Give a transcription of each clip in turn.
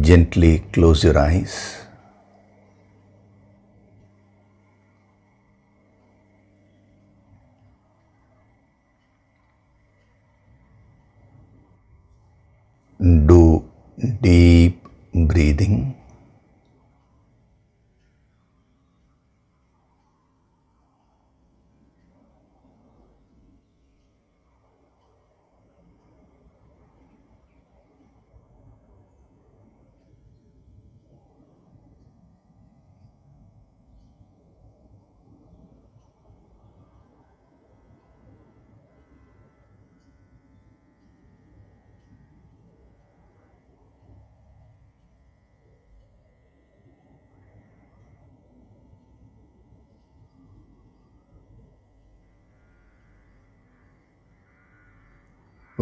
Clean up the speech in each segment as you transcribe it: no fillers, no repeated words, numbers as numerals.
Gently close your eyes. Do deep breathing.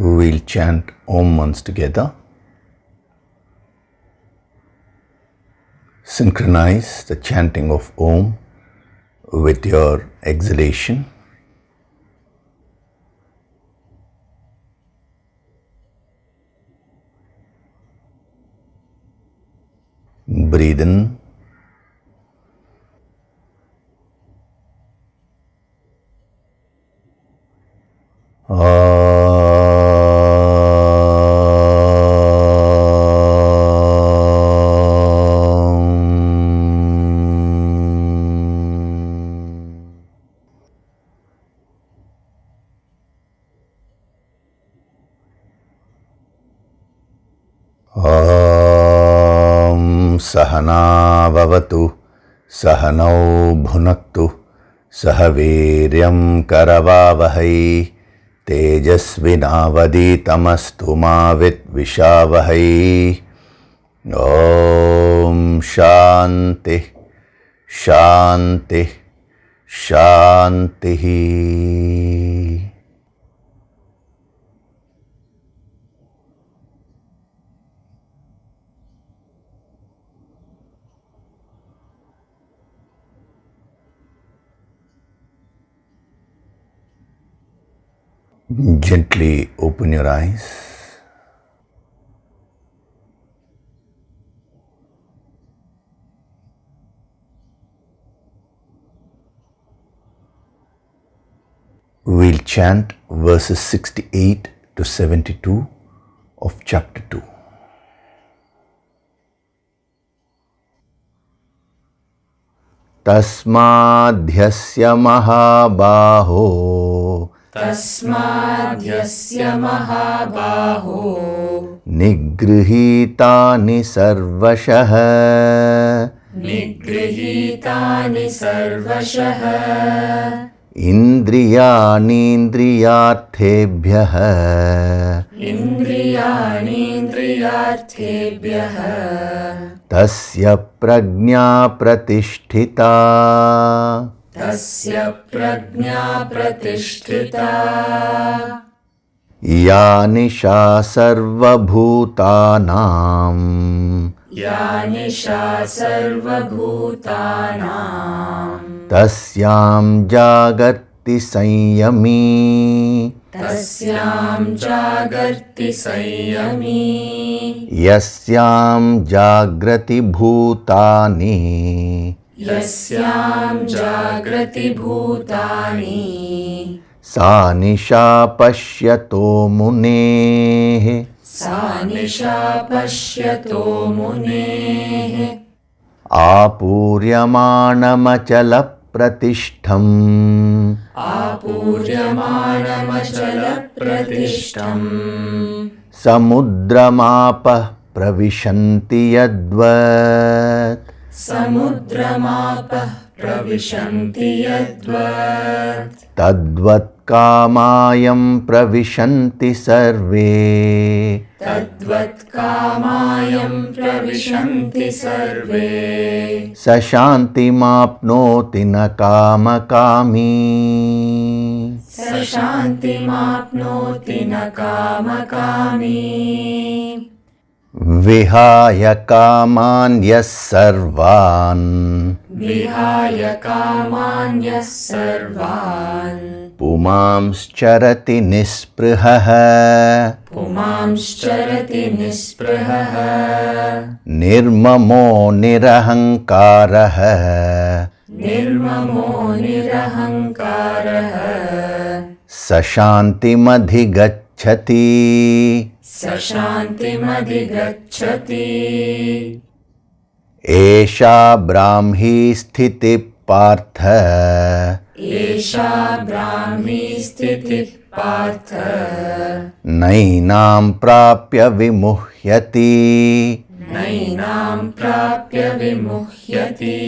We'll chant Om once together. Synchronize the chanting of Om with your exhalation. Breathe in. Sahana Bhavatu Sahanau Bhunaktu Sahaviryam Karavavahai Tejasvinavaditamastu ma Vidvishavahai. Om Shanti Shanti Shanti. Gently open your eyes. We'll chant verses 68 to 72 of chapter 2. Tasmadhyasya mahabaho Tasmadhyasya mahabaho Nigrihitani sarvashah Nigrihitani sarvashah Indriyani-indriyarthebhyah Indriyani-indriyarthebhyah Tasya prajna pratisthita Tasya prajna pratisthita Ya nisha sarvabhutanam Ya nisha sarvabhutanam Tasyam jagarti sanyami Tasyam jagarti sanyami Yasyam jagrati bhutani Yasyam jagrati bhutani Sa nisha pashyato muneः Sa nisha pashyato muneः Apuryamānamachala pratishtham Apuryamānamachala pratishtham Samudramāpah pravishanti yadvat Samudramāpah pravishanti yadvat Tadvat kāmayam pravishanti sarve Tadvat kāmayam pravishanti sarve Sashantimāpnoti na kāmakāmi Sashantimāpnoti na kāmakāmi Vihāya kāmānyas sarvān Vihāya kāmānyas sarvān पुमांश्चरति निःस्पृहः पुमांश्चरति निःस्पृहः निर्ममो निरहङ्कारः निर्ममो निरहङ्कारः स शान्तिमधिगच्छति स शान्तिमधिगच्छति एषा ब्राह्मी स्थितिः पार्थ एषा ब्राह्मी स्थितिः पार्थ नैनां प्राप्य विमुह्यति नैनां प्राप्य विमुह्यति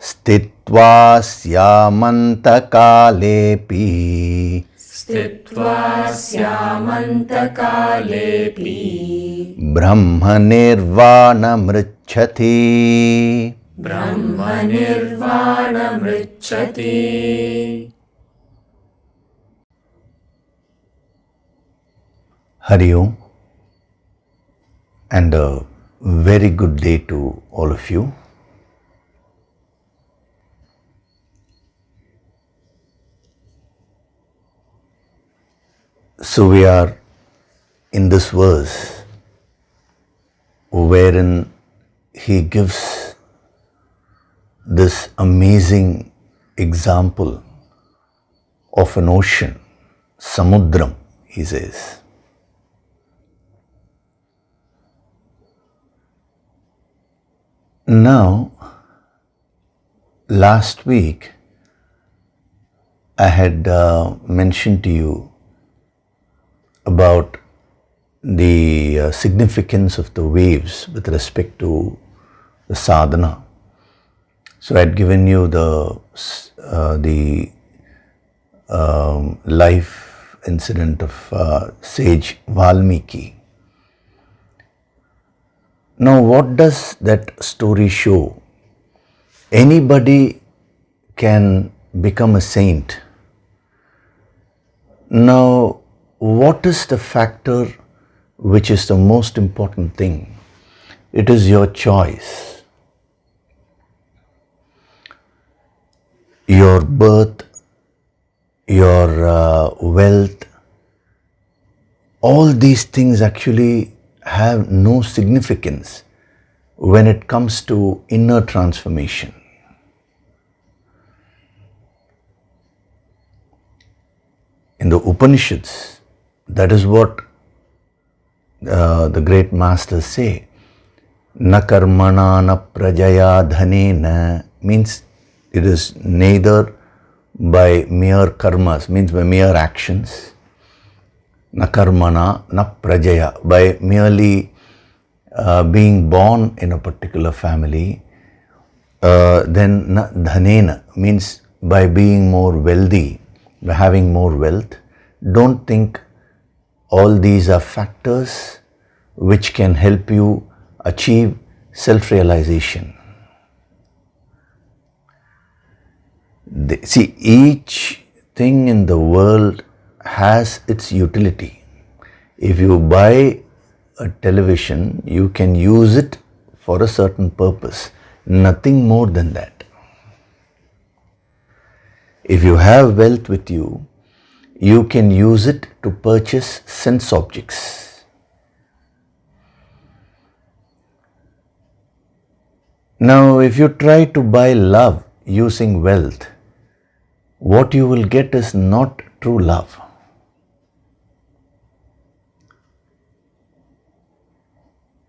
स्थित्वा स्यामन्तकालेऽपि स्थित्वा स्यामन्तकालेऽपि ब्रह्मनिर्वाणमृच्छति ब्रह्मनिर्वाणमृच्छति Hari Om, and a very good day to all of you. So we are in this verse wherein he gives this amazing example of an ocean, Samudram, he says. Now, last week I had mentioned to you about the significance of the waves with respect to the sadhana. So I had given you the life incident of sage Valmiki. Now, what does that story show? Anybody can become a saint. Now, what is the factor which is the most important thing? It is your choice. Your birth, your wealth, all these things actually have no significance when it comes to inner transformation. In the Upanishads, that is what the great masters say. Na karmana na prajaya dhanena, means it is neither by mere karmas, means by mere actions. Na karmana na prajaya, by merely being born in a particular family. Then na dhanena, means by being more wealthy, by having more wealth. Don't think all these are factors which can help you achieve self-realization. See, each thing in the world has its utility. If you buy a television, you can use it for a certain purpose, nothing more than that. If you have wealth with you, you can use it to purchase sense objects. Now, if you try to buy love using wealth, what you will get is not true love.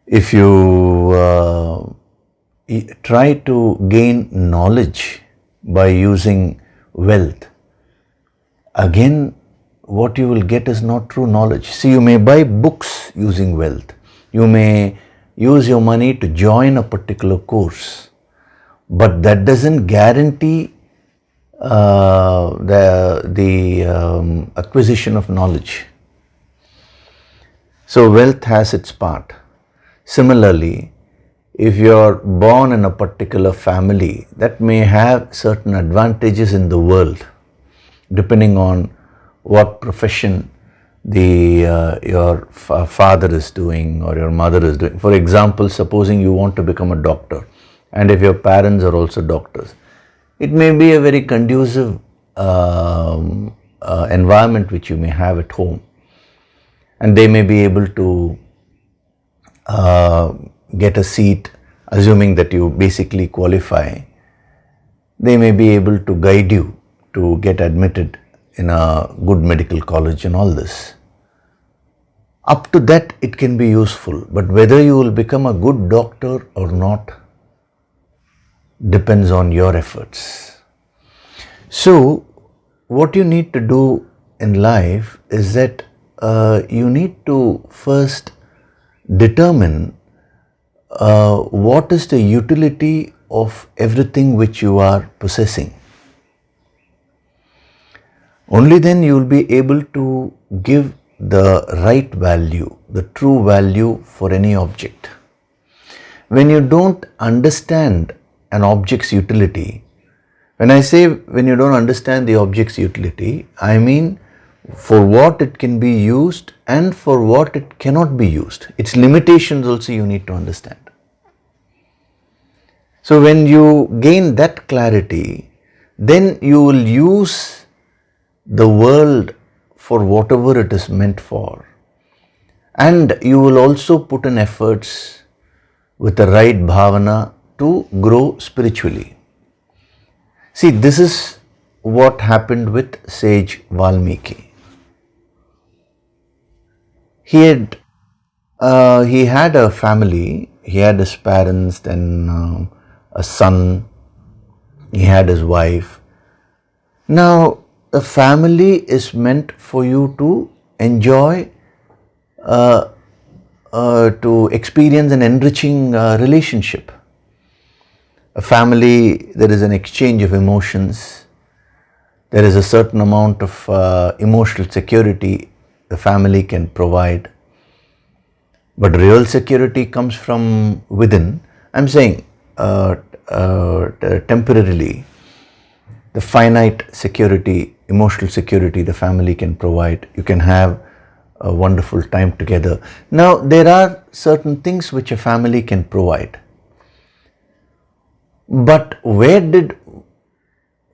If you try to gain knowledge by using wealth, again what you will get is not true knowledge. See, you may buy books using wealth. You may use your money to join a particular course, but that doesn't guarantee the acquisition of knowledge. So wealth has its part. Similarly, if you are born in a particular family, that may have certain advantages in the world, depending on what profession your father is doing or your mother is doing. For example, supposing you want to become a doctor, and if your parents are also doctors, it may be a very conducive environment which you may have at home, and they may be able to get a seat, assuming that you basically qualify. They may be able to guide you to get admitted in a good medical college and all this. Up to that it can be useful, but whether you will become a good doctor or not depends on your efforts. So what you need to do in life is that you need to first determine what is the utility of everything which you are possessing. Only then you will be able to give the right value, the true value for any object. When you don't understand an object's utility, when I say when you don't understand the object's utility, I mean for what it can be used and for what it cannot be used. Its limitations also you need to understand. So when you gain that clarity, then you will use the world for whatever it is meant for, and you will also put in efforts with the right bhavana to grow spiritually. See, this is what happened with sage Valmiki. He had a family, he had his parents, then a son, he had his wife. Now, a family is meant for you to enjoy, to experience an enriching relationship. A family, there is an exchange of emotions, there is a certain amount of emotional security the family can provide. But real security comes from within. I'm saying temporarily, the finite security, emotional security the family can provide. You can have a wonderful time together. Now, there are certain things which a family can provide. But where did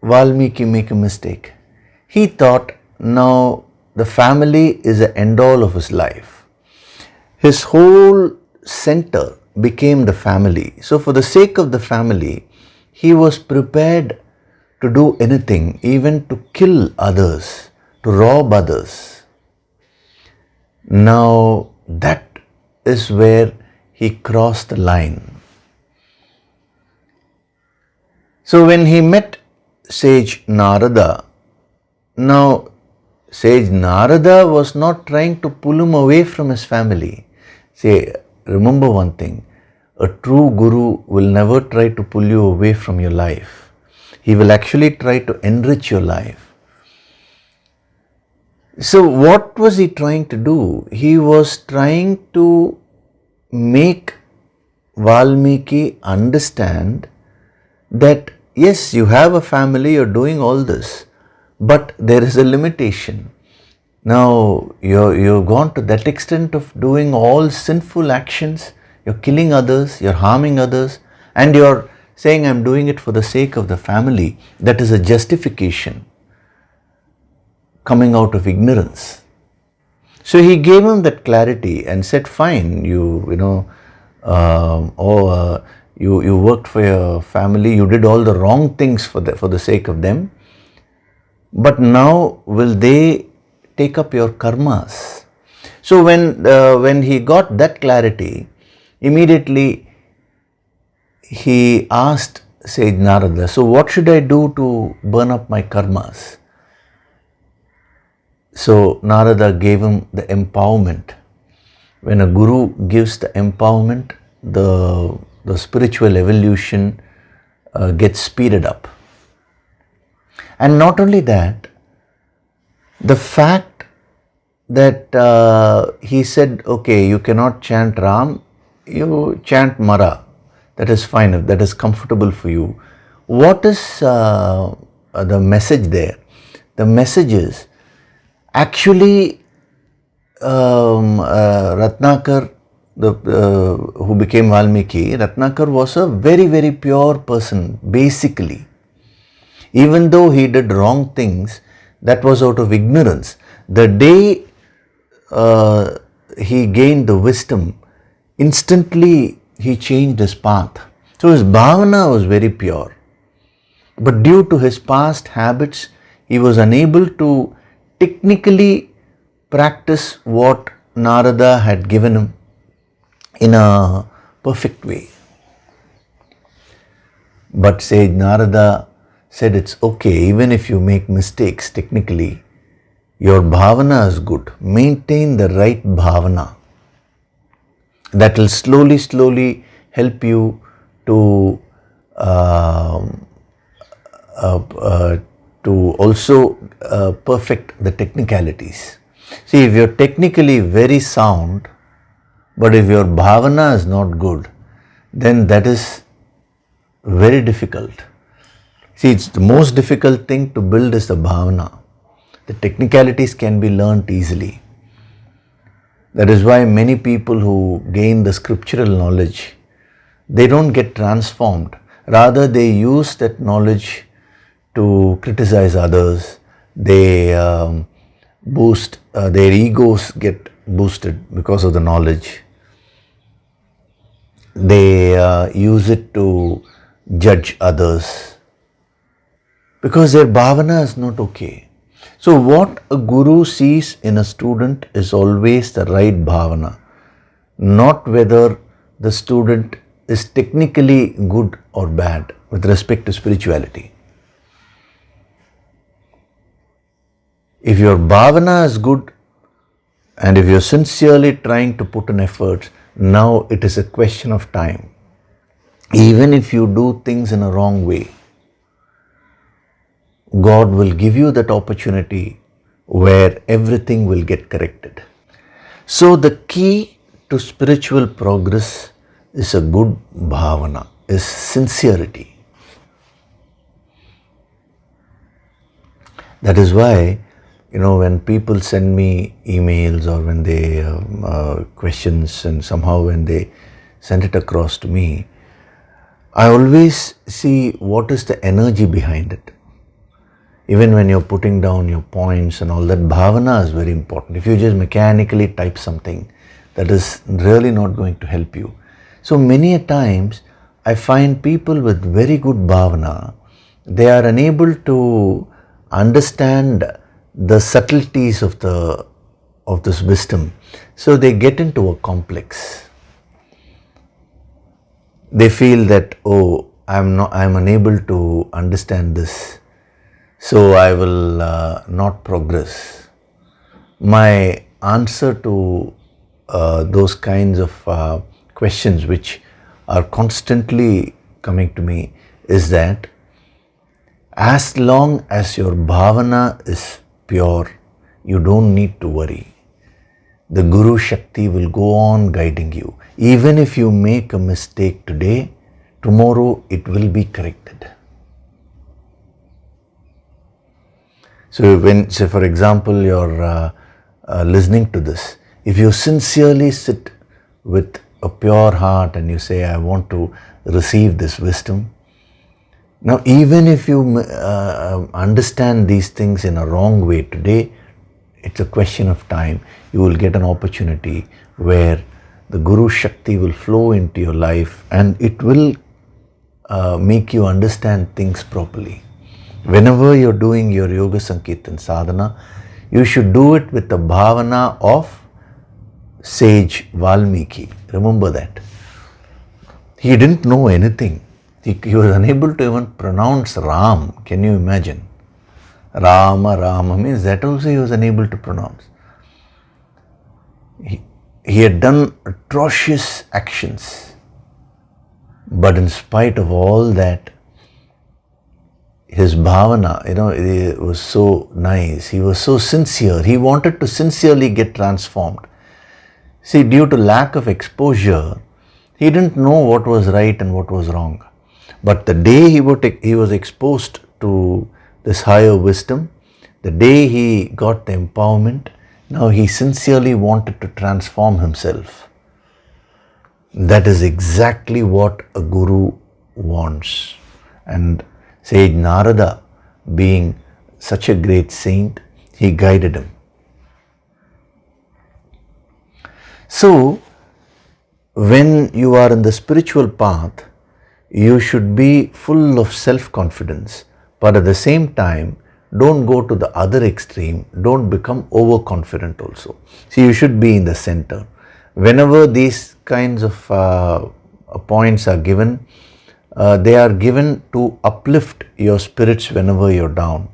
Valmiki make a mistake? He thought now the family is the end all of his life. His whole center became the family. So for the sake of the family, he was prepared to do anything, even to kill others, to rob others. Now that is where he crossed the line. So when he met sage Narada, now sage Narada was not trying to pull him away from his family. See, remember one thing, a true guru will never try to pull you away from your life. He will actually try to enrich your life. So what was he trying to do? He was trying to make Valmiki understand that yes, you have a family, you're doing all this, but there is a limitation. Now you've gone to that extent of doing all sinful actions, you're killing others, you're harming others, and you're saying I'm doing it for the sake of the family. That is a justification coming out of ignorance. So he gave him that clarity and said, fine, you worked for your family, you did all the wrong things for the sake of them, but now will they take up your karmas? So when he got that clarity, immediately he asked sage Narada, so what should I do to burn up my karmas? So Narada gave him the empowerment. When a guru gives the empowerment, the spiritual evolution gets speeded up. And not only that, the fact that he said, okay, you cannot chant Ram, you chant Mara. That is fine, if that is comfortable for you. What is the message there? The message is actually Ratnakar, who became Valmiki, Ratnakar was a very, very pure person, basically. Even though he did wrong things, that was out of ignorance. The day he gained the wisdom, instantly he changed his path. So his bhavana was very pure. But due to his past habits, he was unable to technically practice what Narada had given him in a perfect way. But sage Narada said, it's okay, even if you make mistakes technically, your bhavana is good. Maintain the right bhavana. That will slowly help you to also perfect the technicalities. See, if you're technically very sound, but if your bhavana is not good, then that is very difficult. See, it's the most difficult thing to build is the bhavana. The technicalities can be learnt easily. That is why many people who gain the scriptural knowledge, they don't get transformed. Rather, they use that knowledge to criticize others. They boost, their egos get boosted because of the knowledge. They use it to judge others because their bhavana is not okay. So what a guru sees in a student is always the right bhavana, not whether the student is technically good or bad with respect to spirituality. If your bhavana is good and if you're sincerely trying to put in efforts, now it is a question of time. Even if you do things in a wrong way, God will give you that opportunity where everything will get corrected. So the key to spiritual progress is a good bhavana, is sincerity. That is why, when people send me emails or when they questions and somehow when they send it across to me, I always see what is the energy behind it. Even when you're putting down your points and all that, bhavana is very important. If you just mechanically type something, that is really not going to help you. So many a times, I find people with very good bhavana, they are unable to understand the subtleties of this wisdom. So they get into a complex. They feel that, I'm unable to understand this, so I will not progress. My answer to those kinds of questions which are constantly coming to me is that as long as your bhavana is pure, you don't need to worry. The Guru Shakti will go on guiding you. Even if you make a mistake today, tomorrow it will be corrected. So when, say for example, you're listening to this, if you sincerely sit with a pure heart and you say, I want to receive this wisdom. Now even if you understand these things in a wrong way today, it's a question of time. You will get an opportunity where the Guru Shakti will flow into your life and it will make you understand things properly. Whenever you're doing your Yoga Sankirtan sadhana, you should do it with the bhavana of sage Valmiki. Remember that. He didn't know anything. He was unable to even pronounce Ram. Can you imagine? Rama means that also he was unable to pronounce. He had done atrocious actions. But in spite of all that, his bhavana, it was so nice. He was so sincere. He wanted to sincerely get transformed. See, due to lack of exposure, he didn't know what was right and what was wrong. But the day he was exposed to this higher wisdom, the day he got the empowerment, now he sincerely wanted to transform himself. That is exactly what a guru wants. And sage Narada, being such a great saint, he guided him. So, when you are in the spiritual path, you should be full of self-confidence, but at the same time, don't go to the other extreme, don't become overconfident also. See, you should be in the center. Whenever these kinds of points are given, they are given to uplift your spirits whenever you're down.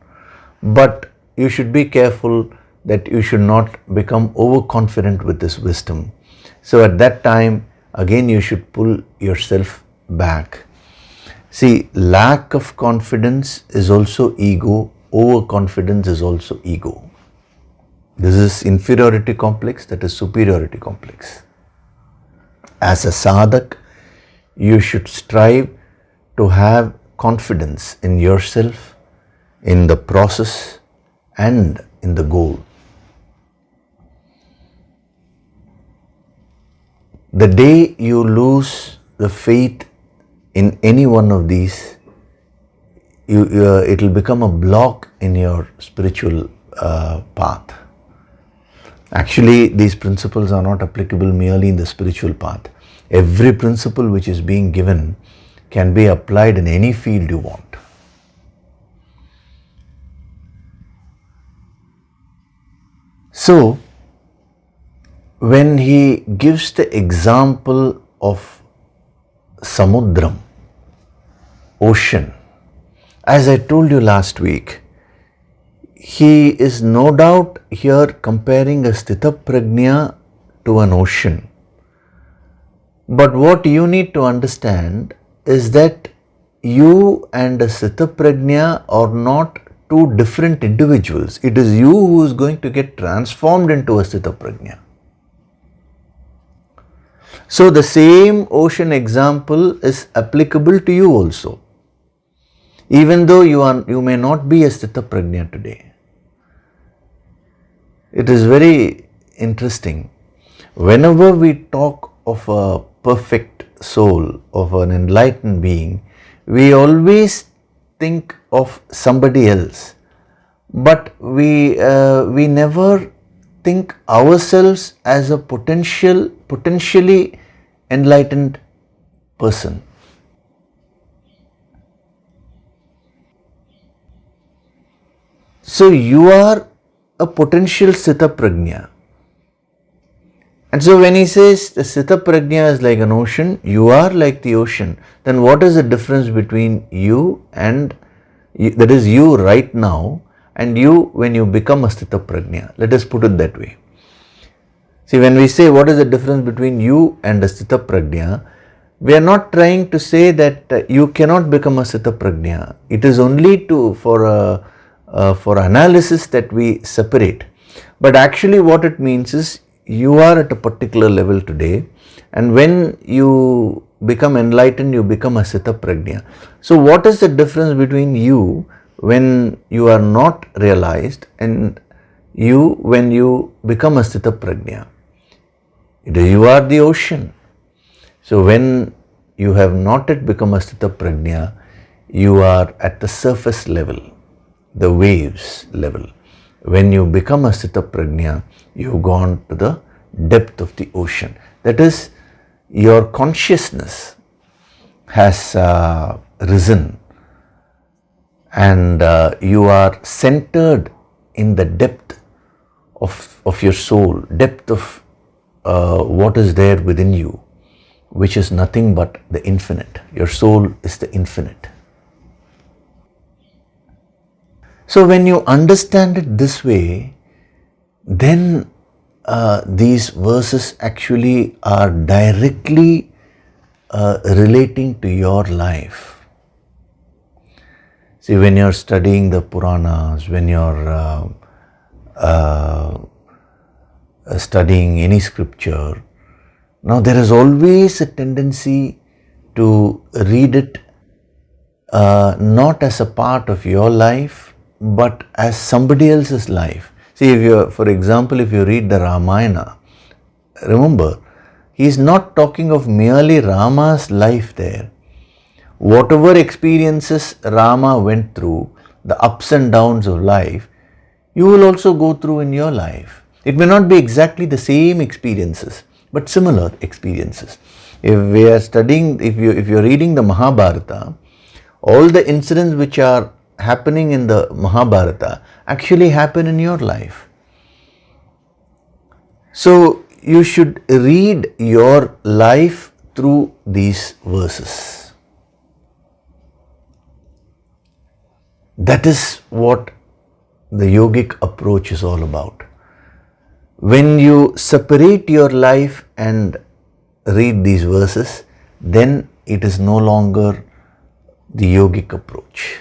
But you should be careful that you should not become overconfident with this wisdom. So at that time, again you should pull yourself back. See, lack of confidence is also ego, overconfidence is also ego. This is inferiority complex, that is superiority complex. As a sadhak, you should strive to have confidence in yourself, in the process, and in the goal. The day you lose the faith in any one of these, it will become a block in your spiritual path. Actually, these principles are not applicable merely in the spiritual path. Every principle which is being given can be applied in any field you want. So, when he gives the example of Samudram, ocean, as I told you last week, he is no doubt here comparing a Sthita Prajna to an ocean. But what you need to understand is that you and a Sthita Prajna are not two different individuals. It is you who is going to get transformed into a Sthita Prajna. So the same ocean example is applicable to you also. Even though you may not be a Sthita Prajna today. It is very interesting. Whenever we talk of a perfect soul, of an enlightened being, we always think of somebody else. But we never think ourselves as a potentially enlightened person. So you are a potential Sthita Prajna. And so when he says the Sthita Prajna is like an ocean, you are like the ocean, then what is the difference between you and, that is you right now, and you when you become a Sthita Prajna? Let us put it that way. See, when we say what is the difference between you and a Sthita Prajna, we are not trying to say that you cannot become a Sthita Prajna. It is only for analysis that we separate. But actually what it means is you are at a particular level today, and when you become enlightened, you become a Sthita Prajna. So what is the difference between you when you are not realized and you when you become a Sthita Prajna? You are the ocean. So when you have not yet become a Sthita Prajna, you are at the surface level, the waves level. When you become a Sthita Prajna, you've gone to the depth of the ocean. That is, your consciousness has risen, and you are centered in the depth of your soul, depth of what is there within you, which is nothing but the infinite. Your soul is the infinite. So when you understand it this way, then these verses actually are directly relating to your life. See, when you're studying the Puranas, when you're studying any scripture, now there is always a tendency to read it not as a part of your life, but as somebody else's life. See, if you, for example, if you read the Ramayana, remember, he is not talking of merely Rama's life there. Whatever experiences Rama went through, the ups and downs of life, you will also go through in your life. It may not be exactly the same experiences, but similar experiences. If we are studying, if you're reading the Mahabharata, all the incidents which are happening in the Mahabharata actually happen in your life. So you should read your life through these verses. That is what the yogic approach is all about. When you separate your life and read these verses, then it is no longer the yogic approach.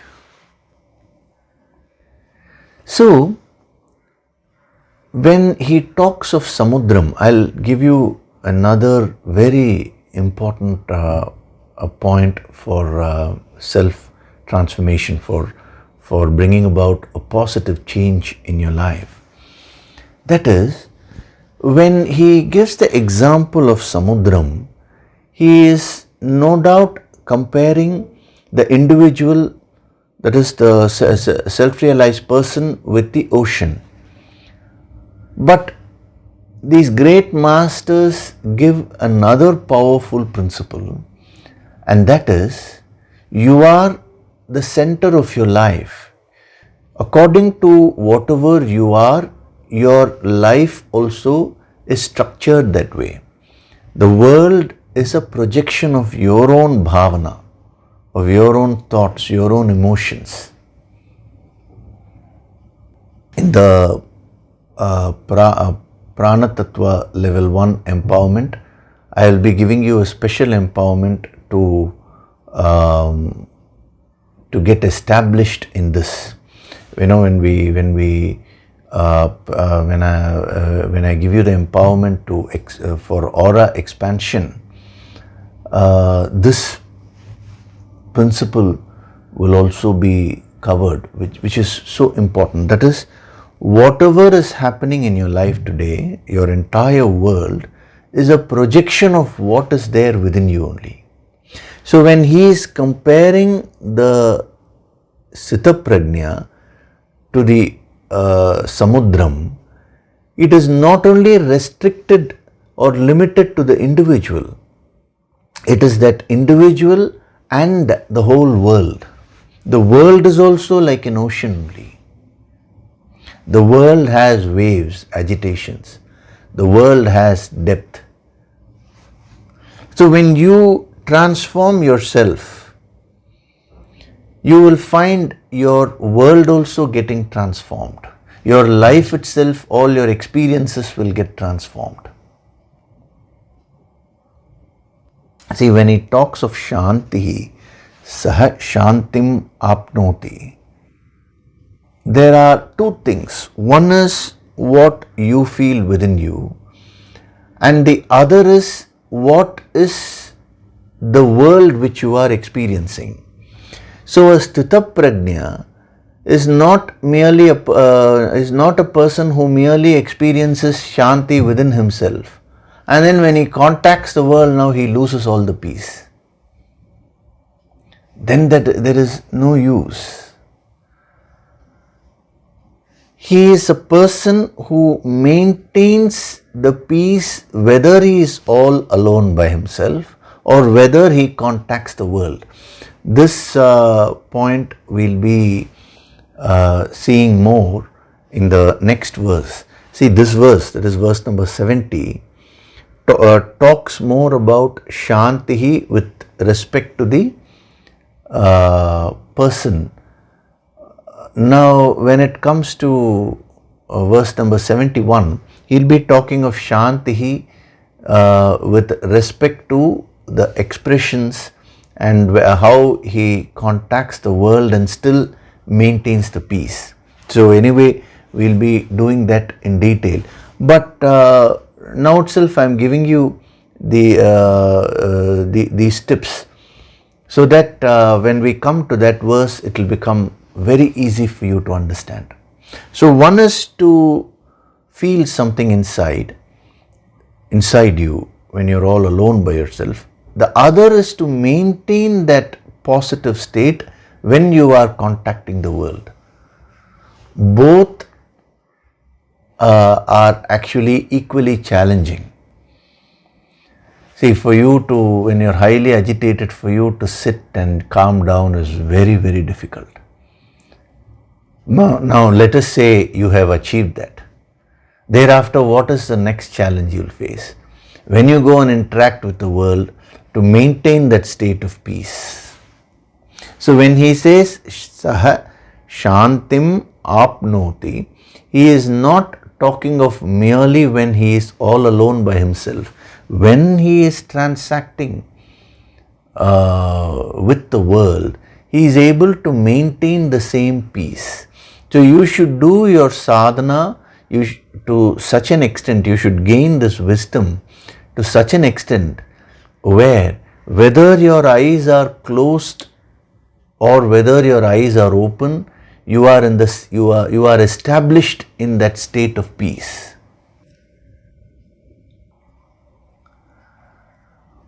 So, when he talks of Samudram, I'll give you another very important a point for self-transformation, for bringing about a positive change in your life. That is, when he gives the example of Samudram, he is no doubt comparing the individual, that is the self-realized person, with the ocean. But these great masters give another powerful principle, and that is, you are the center of your life. According to whatever you are, your life also is structured that way. The world is a projection of your own bhavana, of your own thoughts, your own emotions. In the Prana Tattva level 1 empowerment, I will be giving you a special empowerment to get established in this. You know, when I give you the empowerment for aura expansion, this principle will also be covered, which is so important. That is, whatever is happening in your life today, your entire world is a projection of what is there within you only. So when he is comparing the Sthitaprajna to the Samudram, it is not only restricted or limited to the individual, it is that individual and the whole world. The world is also like an ocean only. The world has waves, agitations. The world has depth. So when you transform yourself, you will find your world also getting transformed. Your life itself, all your experiences will get transformed. See, when he talks of Shanti, Saha Shantim Apnoti, there are two things. One is what you feel within you, and the other is what is the world which you are experiencing. So a Sthitaprajna is not merely is not a person who merely experiences Shanti within himself, and then when he contacts the world, now he loses all the peace. Then there is no use. He is a person who maintains the peace whether he is all alone by himself or whether he contacts the world. This point we'll be seeing more in the next verse. See, this verse, that is verse number 70, talks more about Shantihi with respect to the person. Now, when it comes to verse number 71, he'll be talking of Shantihi with respect to the expressions and how he contacts the world and still maintains the peace. So anyway, we'll be doing that in detail. But now itself I am giving you these tips so that when we come to that verse, it will become very easy for you to understand. So one is to feel something inside you when you're all alone by yourself. The other is to maintain that positive state when you are contacting the world. Both are actually equally challenging. See, for you to, when you're highly agitated, for you to sit and calm down is very, very difficult. Now let us say you have achieved that. Thereafter, what is the next challenge you'll face? When you go and interact with the world, to maintain that state of peace. So when he says Saha Shantim Apnoti, he is not talking of merely when he is all alone by himself. When he is transacting with the world, he is able to maintain the same peace. So you should do your sadhana to such an extent, you should gain this wisdom to such an extent where whether your eyes are closed or whether your eyes are open, you are established in that state of peace.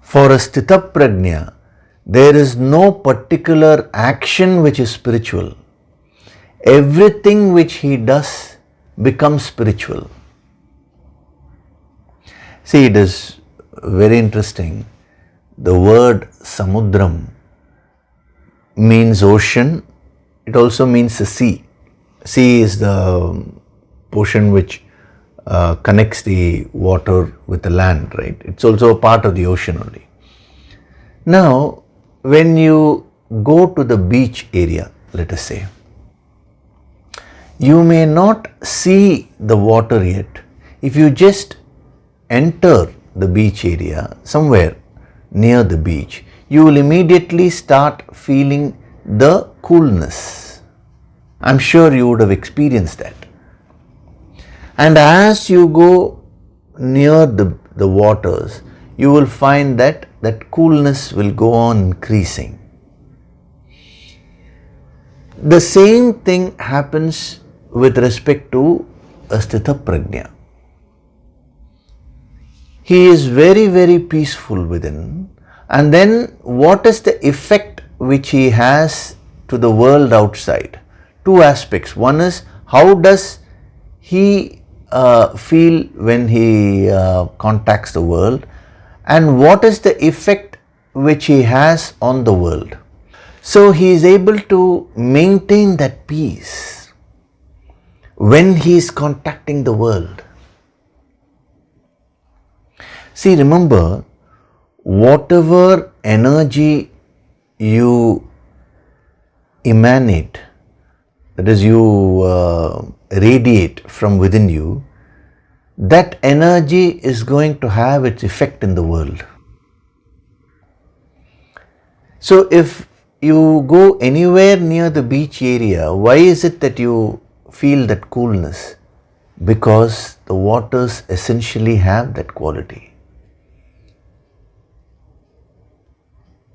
For a Sthita Prajna, there is no particular action which is spiritual. Everything which he does becomes spiritual. See, it is very interesting. The word Samudram means ocean. It also means the sea. Sea is the portion which connects the water with the land, right? It's also a part of the ocean only. Now, when you go to the beach area, let us say, you may not see the water yet. If you just enter the beach area, somewhere near the beach, you will immediately start feeling the coolness. I'm sure you would have experienced that. And as you go near the waters, you will find that coolness will go on increasing. The same thing happens with respect to a Sthita Prajna. He is very, very peaceful within, and then what is the effect which he has to the world outside? Two aspects. One is, how does he feel when he contacts the world, and what is the effect which he has on the world? So he is able to maintain that peace when he is contacting the world. See, remember, whatever energy you emanate, that is, you radiate from within you, that energy is going to have its effect in the world. So if you go anywhere near the beach area, why is it that you feel that coolness? Because the waters essentially have that quality.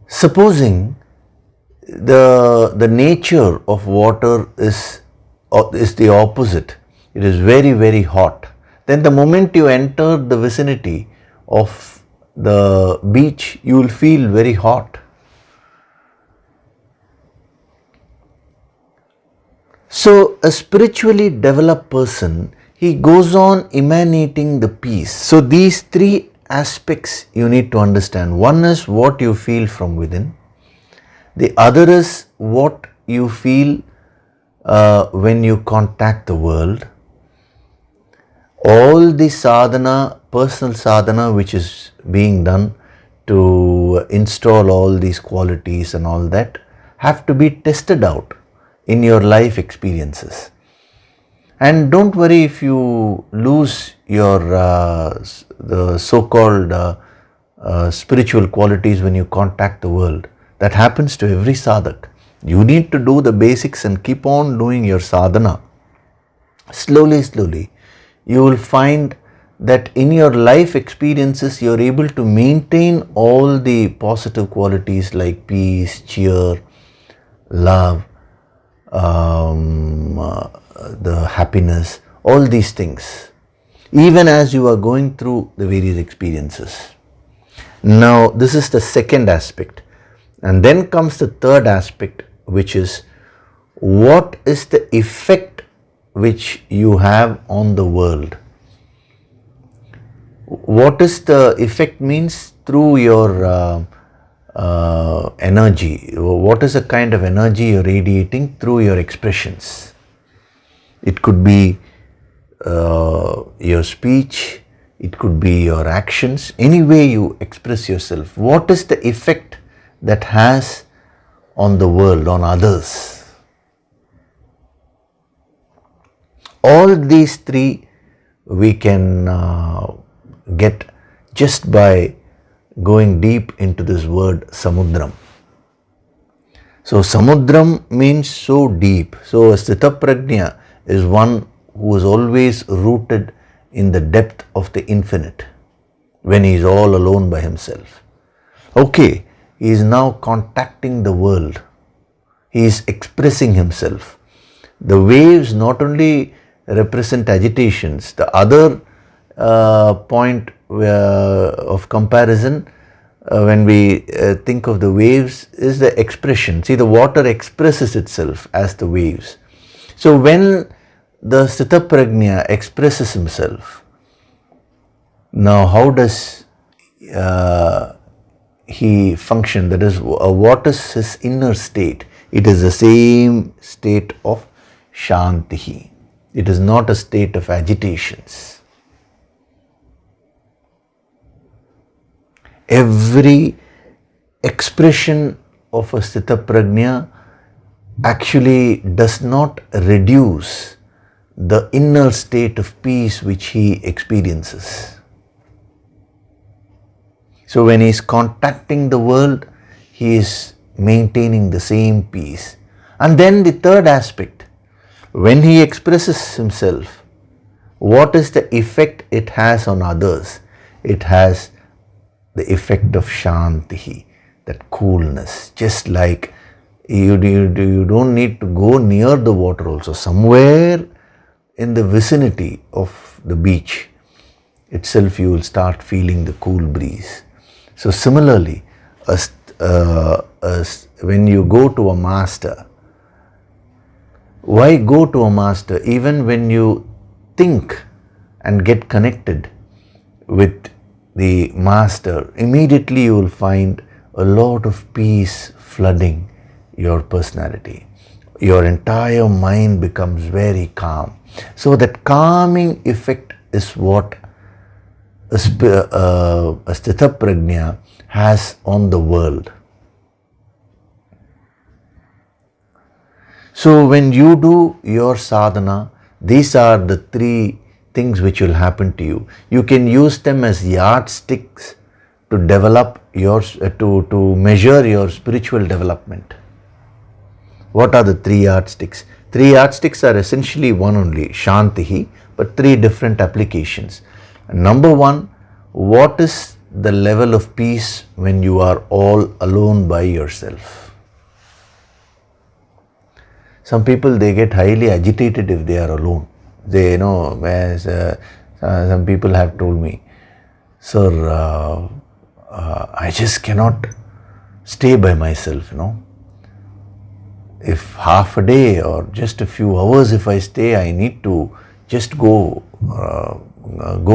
Supposing the nature of water is the opposite, it is very, very hot, then the moment you enter the vicinity of the beach, you will feel very hot. So a spiritually developed person, he goes on emanating the peace. So these three aspects you need to understand. One is what you feel from within. The other is what you feel when you contact the world. All the sadhana, personal sadhana which is being done to install all these qualities and all that have to be tested out in your life experiences. And don't worry if you lose your the so-called spiritual qualities when you contact the world. That happens to every sadhak. You need to do the basics and keep on doing your sadhana. Slowly, slowly, you will find that in your life experiences, you are able to maintain all the positive qualities like peace, cheer, love, the happiness, all these things, even as you are going through the various experiences. Now, this is the second aspect. And then comes the third aspect, which is what is the effect which you have on the world. What is the effect means through your energy. What is the kind of energy you're radiating through your expressions? It could be your speech, it could be your actions, any way you express yourself. What is the effect that has on the world, on others? All these three we can get just by going deep into this word samudram. So samudram means so deep. So a sthita prajna is one who is always rooted in the depth of the infinite when he is all alone by himself. Okay, he is now contacting the world. He is expressing himself. The waves not only represent agitations, the other point of comparison when we think of the waves is the expression. See, the water expresses itself as the waves. So when the sthita prajna expresses himself, now how does he function? That is, what is his inner state? It is the same state of shantihi. It is not a state of agitations. Every expression of a sthita prajna actually does not reduce the inner state of peace which he experiences. So when he is contacting the world, he is maintaining the same peace. And then the third aspect, when he expresses himself, what is the effect it has on others? It has the effect of shantihi, that coolness. Just like you don't need to go near the water also. Somewhere in the vicinity of the beach itself you will start feeling the cool breeze. So similarly, when you go to a master, why go to a master? Even when you think and get connected with the master, immediately you will find a lot of peace flooding your personality. Your entire mind becomes very calm. So that calming effect is what a sthita prajna has on the world. So when you do your sadhana, these are the three things which will happen to you. You can use them as yardsticks to develop your, to measure your spiritual development. What are the three yardsticks? Three yardsticks are essentially one only, shantihi, but three different applications. Number one, what is the level of peace when you are all alone by yourself? Some people, they get highly agitated if they are alone. They, as some people have told me, sir, I just cannot stay by myself, If half a day or just a few hours if I stay, I need to just go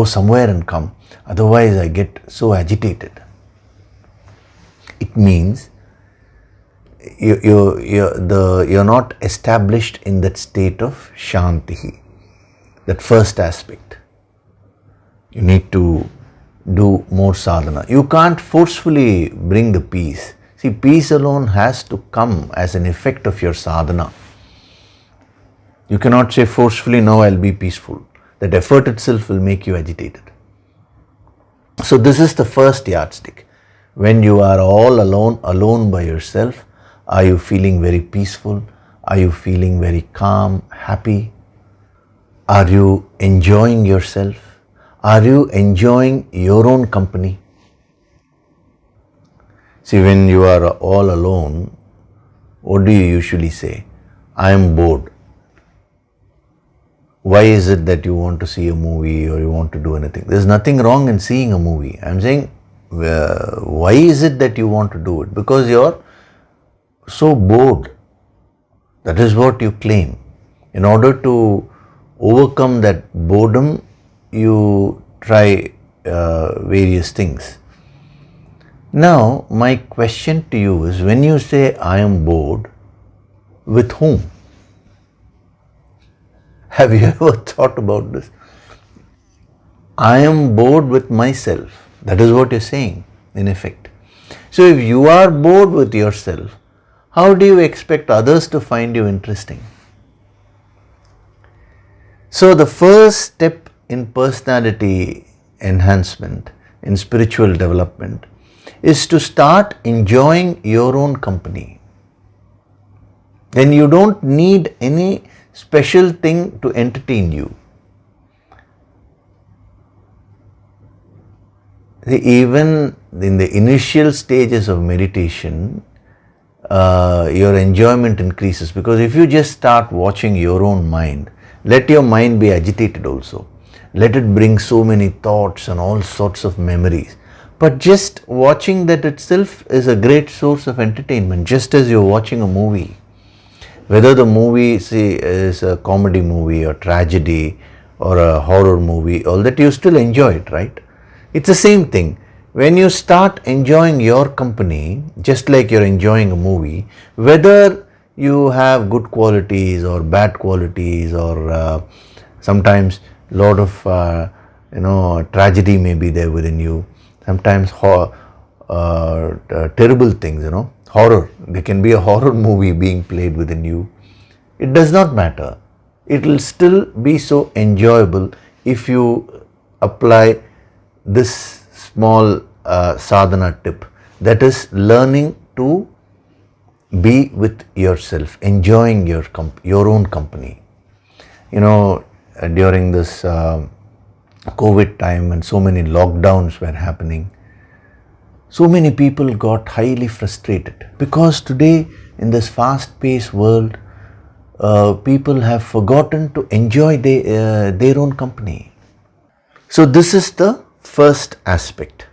somewhere and come. Otherwise I get so agitated. It means you're not established in that state of shantihi. That first aspect. You need to do more sadhana. You can't forcefully bring the peace. See, peace alone has to come as an effect of your sadhana. You cannot say forcefully, now I'll be peaceful. That effort itself will make you agitated. So this is the first yardstick. When you are all alone by yourself, are you feeling very peaceful? Are you feeling very calm, happy? Are you enjoying yourself? Are you enjoying your own company? See, when you are all alone, what do you usually say? I am bored. Why is it that you want to see a movie or you want to do anything? There's nothing wrong in seeing a movie. I'm saying, why is it that you want to do it? Because you're so bored. That is what you claim. In order to overcome that boredom, you try various things. Now, my question to you is, when you say I am bored, with whom? Have you ever thought about this? I am bored with myself. That is what you're saying, in effect. So if you are bored with yourself, how do you expect others to find you interesting? So the first step in personality enhancement, in spiritual development, is to start enjoying your own company. Then you don't need any special thing to entertain you. Even in the initial stages of meditation, your enjoyment increases, because if you just start watching your own mind, let your mind be agitated also. Let it bring so many thoughts and all sorts of memories. But just watching that itself is a great source of entertainment, just as you're watching a movie. Whether the movie, say, is a comedy movie or tragedy or a horror movie, all that, you still enjoy it, right? It's the same thing. When you start enjoying your company, just like you're enjoying a movie, whether you have good qualities or bad qualities, or sometimes a lot of tragedy may be there within you. Sometimes terrible things, horror. There can be a horror movie being played within you. It does not matter. It will still be so enjoyable if you apply this small sadhana tip, that is learning to be with yourself, enjoying your own company. During this COVID time, and so many lockdowns were happening, so many people got highly frustrated, because today in this fast-paced world, people have forgotten to enjoy their own company. So this is the first aspect.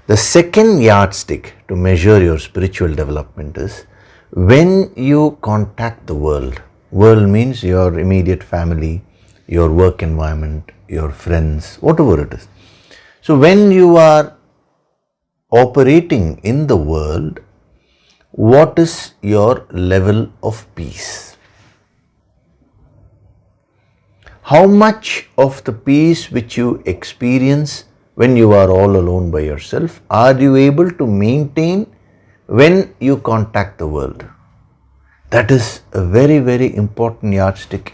The second yardstick to measure your spiritual development is when you contact the world. World means your immediate family, your work environment, your friends, whatever it is. So when you are operating in the world, what is your level of peace? How much of the peace which you experience when you are all alone by yourself are you able to maintain when you contact the world? That is a very, very important yardstick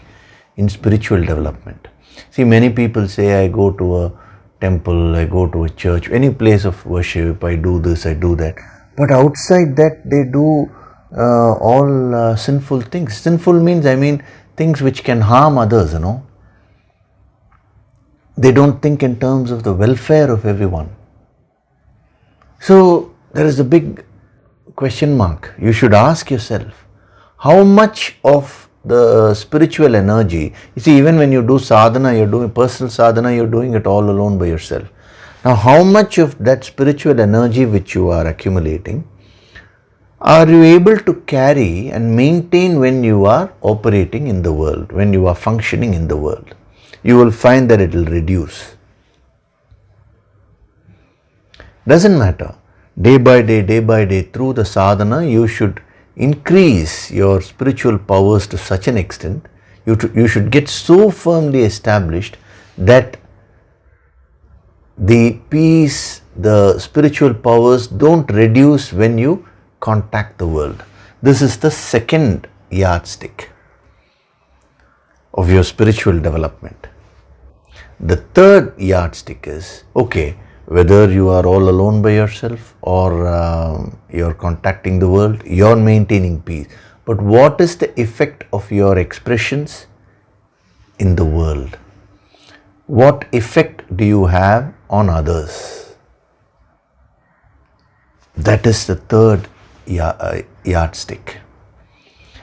in spiritual development. See, many people say, I go to a temple, I go to a church, any place of worship, I do this, I do that. But outside that, they do all sinful things. Sinful means, things which can harm others, They don't think in terms of the welfare of everyone. So there is a big question mark. You should ask yourself, how much of the spiritual energy, you see, even when you do sadhana, you're doing personal sadhana, you're doing it all alone by yourself. Now, how much of that spiritual energy which you are accumulating are you able to carry and maintain when you are operating in the world, when you are functioning in the world? You will find that it will reduce. Doesn't matter. Day by day, through the sadhana, you should increase your spiritual powers to such an extent, you should get so firmly established that the peace, the spiritual powers don't reduce when you contact the world. This is the second yardstick of your spiritual development. The third yardstick is, whether you are all alone by yourself or you're contacting the world, you're maintaining peace. But what is the effect of your expressions in the world? What effect do you have on others? That is the third yardstick.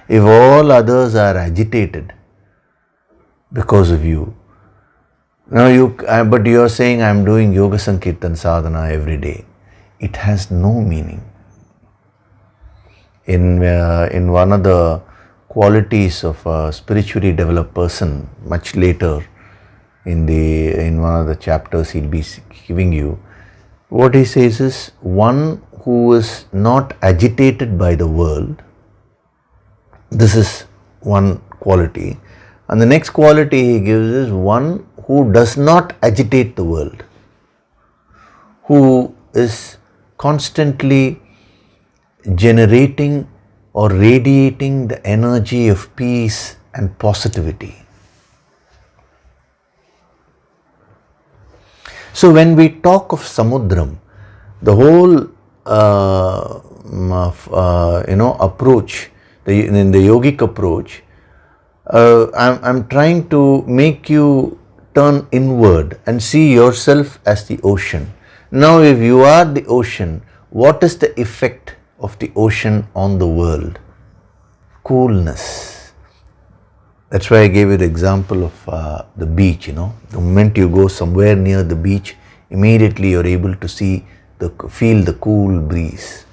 If all others are agitated because of you, but you are saying, I am doing Yoga Sankirtan Sadhana every day. It has no meaning. In one of the qualities of a spiritually developed person much later in one of the chapters he'll be giving you. What he says is one who is not agitated by the world. This is one quality. And the next quality he gives is one who does not agitate the world, who is constantly generating or radiating the energy of peace and positivity. So when we talk of Samudram, the whole approach, in the yogic approach, I'm trying to make you turn inward and see yourself as the ocean. Now if you are the ocean, what is the effect of the ocean on the world? Coolness. That's why I gave you the example of the beach, The moment you go somewhere near the beach, immediately you're able to feel the cool breeze.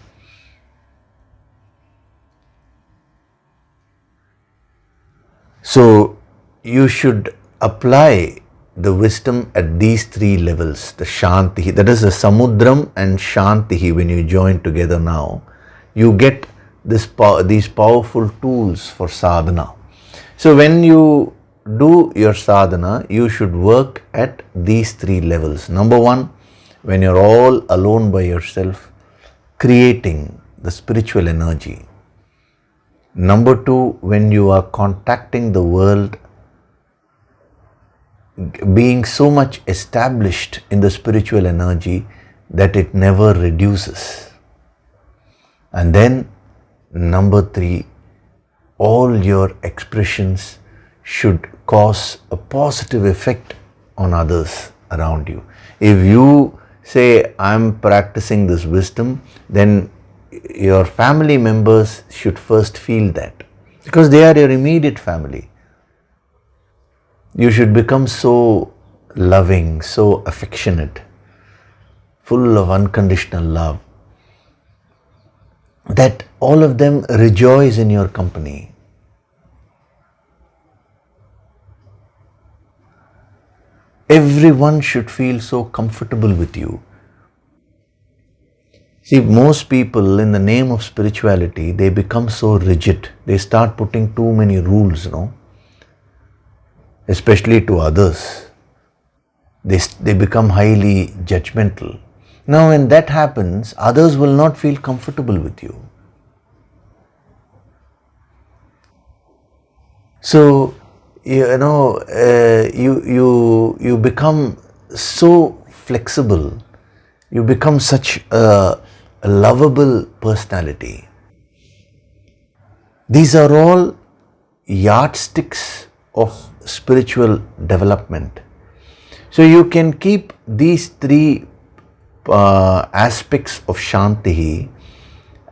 So you should apply the wisdom at these three levels, the Shanti, that is the Samudram and Shanti. When you join together now, you get these powerful tools for sadhana. So when you do your sadhana, you should work at these three levels. Number one, when you're all alone by yourself, creating the spiritual energy. Number two, when you are contacting the world, being so much established in the spiritual energy that it never reduces. And then number three, all your expressions should cause a positive effect on others around you. If you say, I'm practicing this wisdom, then your family members should first feel that, because they are your immediate family. You should become so loving, so affectionate, full of unconditional love, that all of them rejoice in your company. Everyone should feel so comfortable with you. See, most people in the name of spirituality, they become so rigid. They start putting too many rules, especially to others. They become highly judgmental. Now when that happens, others will not feel comfortable with you. So, you become so flexible. You become such a lovable personality. These are all yardsticks of spiritual development. So you can keep these three aspects of Shanti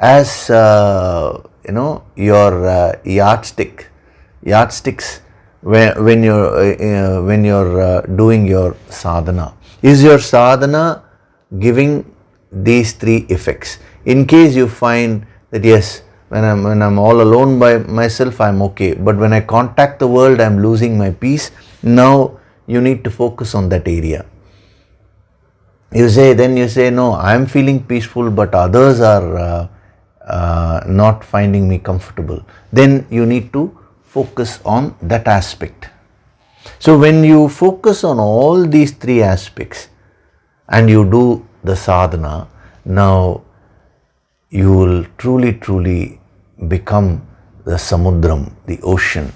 as your yardsticks when you're doing your sadhana. Is your sadhana giving these three effects? In case you find that yes, when I'm all alone by myself, I'm okay, but when I contact the world, I'm losing my peace. Now you need to focus on that area. You say, no, I'm feeling peaceful, but others are not finding me comfortable. Then you need to focus on that aspect. So when you focus on all these three aspects and you do the sadhana, now you will truly become the Samudram, the ocean.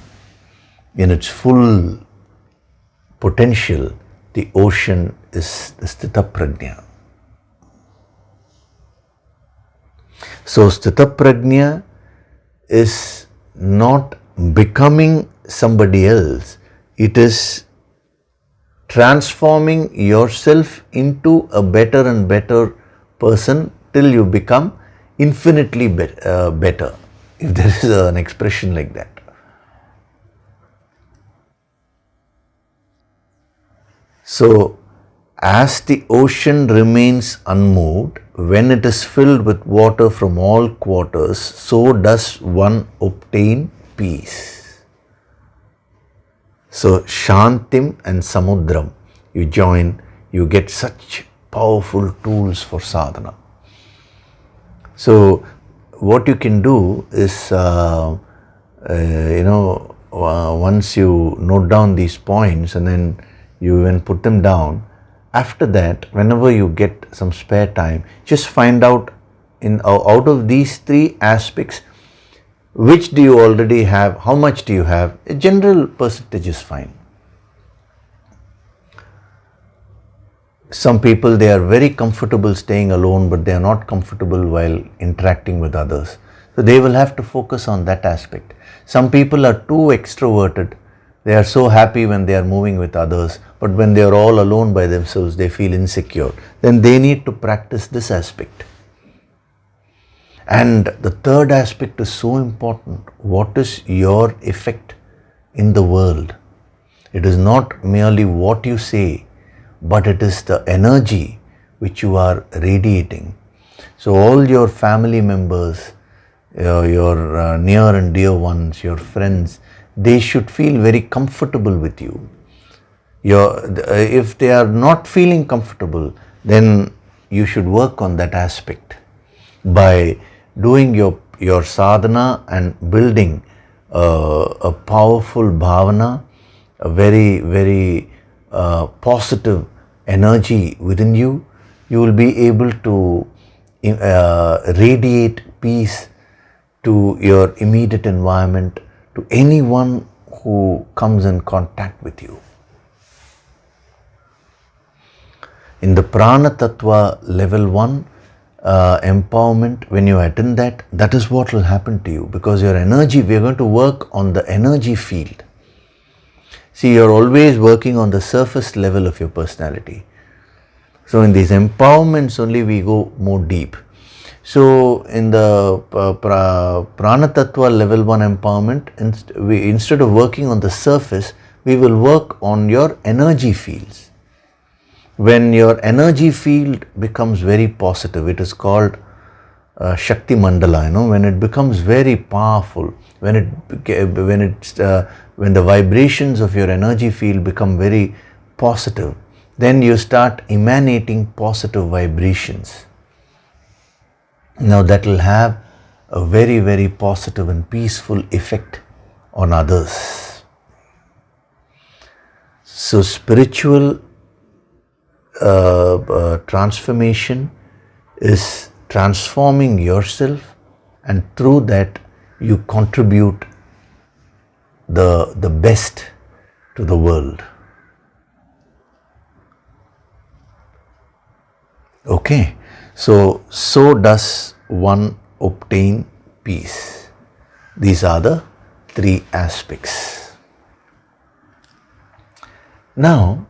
In its full potential, the ocean is the Sthita Prajna. So Sthita Prajna is not becoming somebody else. It is transforming yourself into a better and better person till you become infinitely better, if there is an expression like that. So, as the ocean remains unmoved, when it is filled with water from all quarters, so does one obtain peace. So Shantim and Samudram, you join, you get such powerful tools for sadhana. So what you can do is, once you note down these points and then you even put them down, after that, whenever you get some spare time, just find out out of these three aspects, which do you already have, how much do you have. A general percentage is fine. Some people, they are very comfortable staying alone, but they are not comfortable while interacting with others. So they will have to focus on that aspect. Some people are too extroverted. They are so happy when they are moving with others, but when they are all alone by themselves, they feel insecure. Then they need to practice this aspect. And the third aspect is so important. What is your effect in the world? It is not merely what you say, but it is the energy which you are radiating. So all your family members, your near and dear ones, your friends, they should feel very comfortable with you. If they are not feeling comfortable, then you should work on that aspect by doing your sadhana and building a powerful bhavana, a very, very positive energy within you. You will be able to radiate peace to your immediate environment, to anyone who comes in contact with you. In the Prana Tattva level 1 empowerment, when you attend that, that is what will happen to you, because your energy, we are going to work on the energy field. See, you are always working on the surface level of your personality. So in these empowerments only we go more deep. So in the Prana Tattva level 1 empowerment, instead of working on the surface, we will work on your energy fields. When your energy field becomes very positive, it is called Shakti Mandala, when it becomes very powerful, when the vibrations of your energy field become very positive, then you start emanating positive vibrations. Now that will have a very, very positive and peaceful effect on others. So spiritual transformation is transforming yourself, and through that you contribute the best to the world. Okay, so does one obtain peace. These are the three aspects. Now,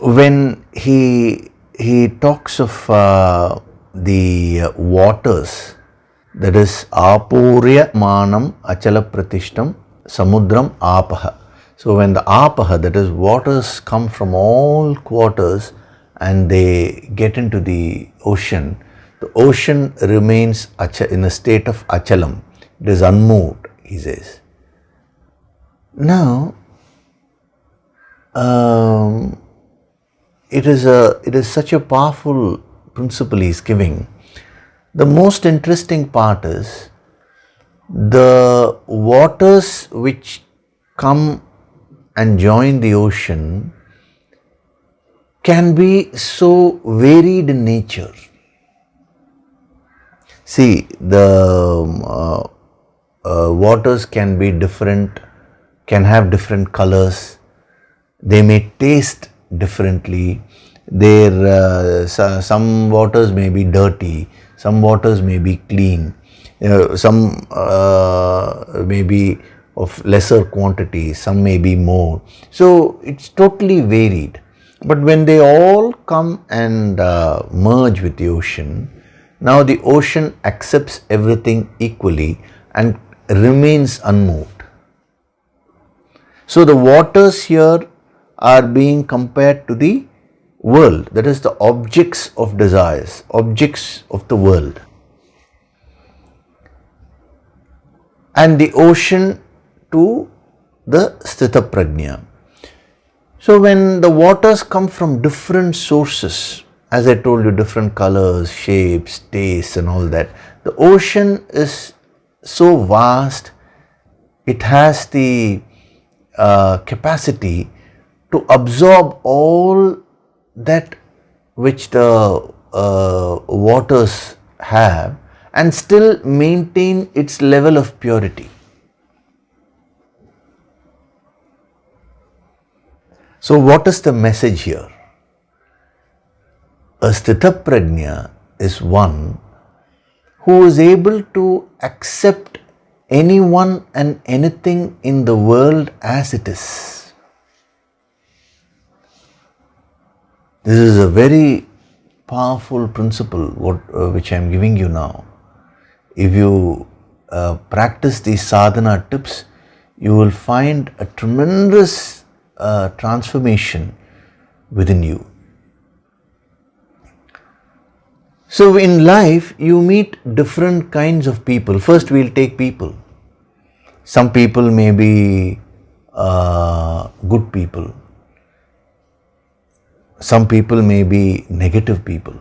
when he talks of the waters, that is apurya manam achala pratishtam samudram apaha. So when the apaha, that is waters, come from all quarters and they get into the ocean remains in a state of achalam. It is unmoved, he says. Now, it is such a powerful principle he is giving. The most interesting part is the waters which come and join the ocean can be so varied in nature. See, the waters can be different, can have different colors, they may taste differently. Some waters may be dirty, some waters may be clean, some may be of lesser quantity, some may be more. So it's totally varied. But when they all come and merge with the ocean, now the ocean accepts everything equally and remains unmoved. So the waters here are being compared to the world, that is the objects of desires, objects of the world. and the ocean to the Sthita Prajna. So when the waters come from different sources, as I told you, different colors, shapes, tastes and all that, the ocean is so vast, it has the capacity to absorb all that which the waters have and still maintain its level of purity. So what is the message here? A Sthita Prajna is one who is able to accept anyone and anything in the world as it is. This is a very powerful principle which I am giving you now. If you practice these sadhana tips, you will find a tremendous transformation within you. So in life, you meet different kinds of people. First, we'll take people. Some people may be good people. Some people may be negative people.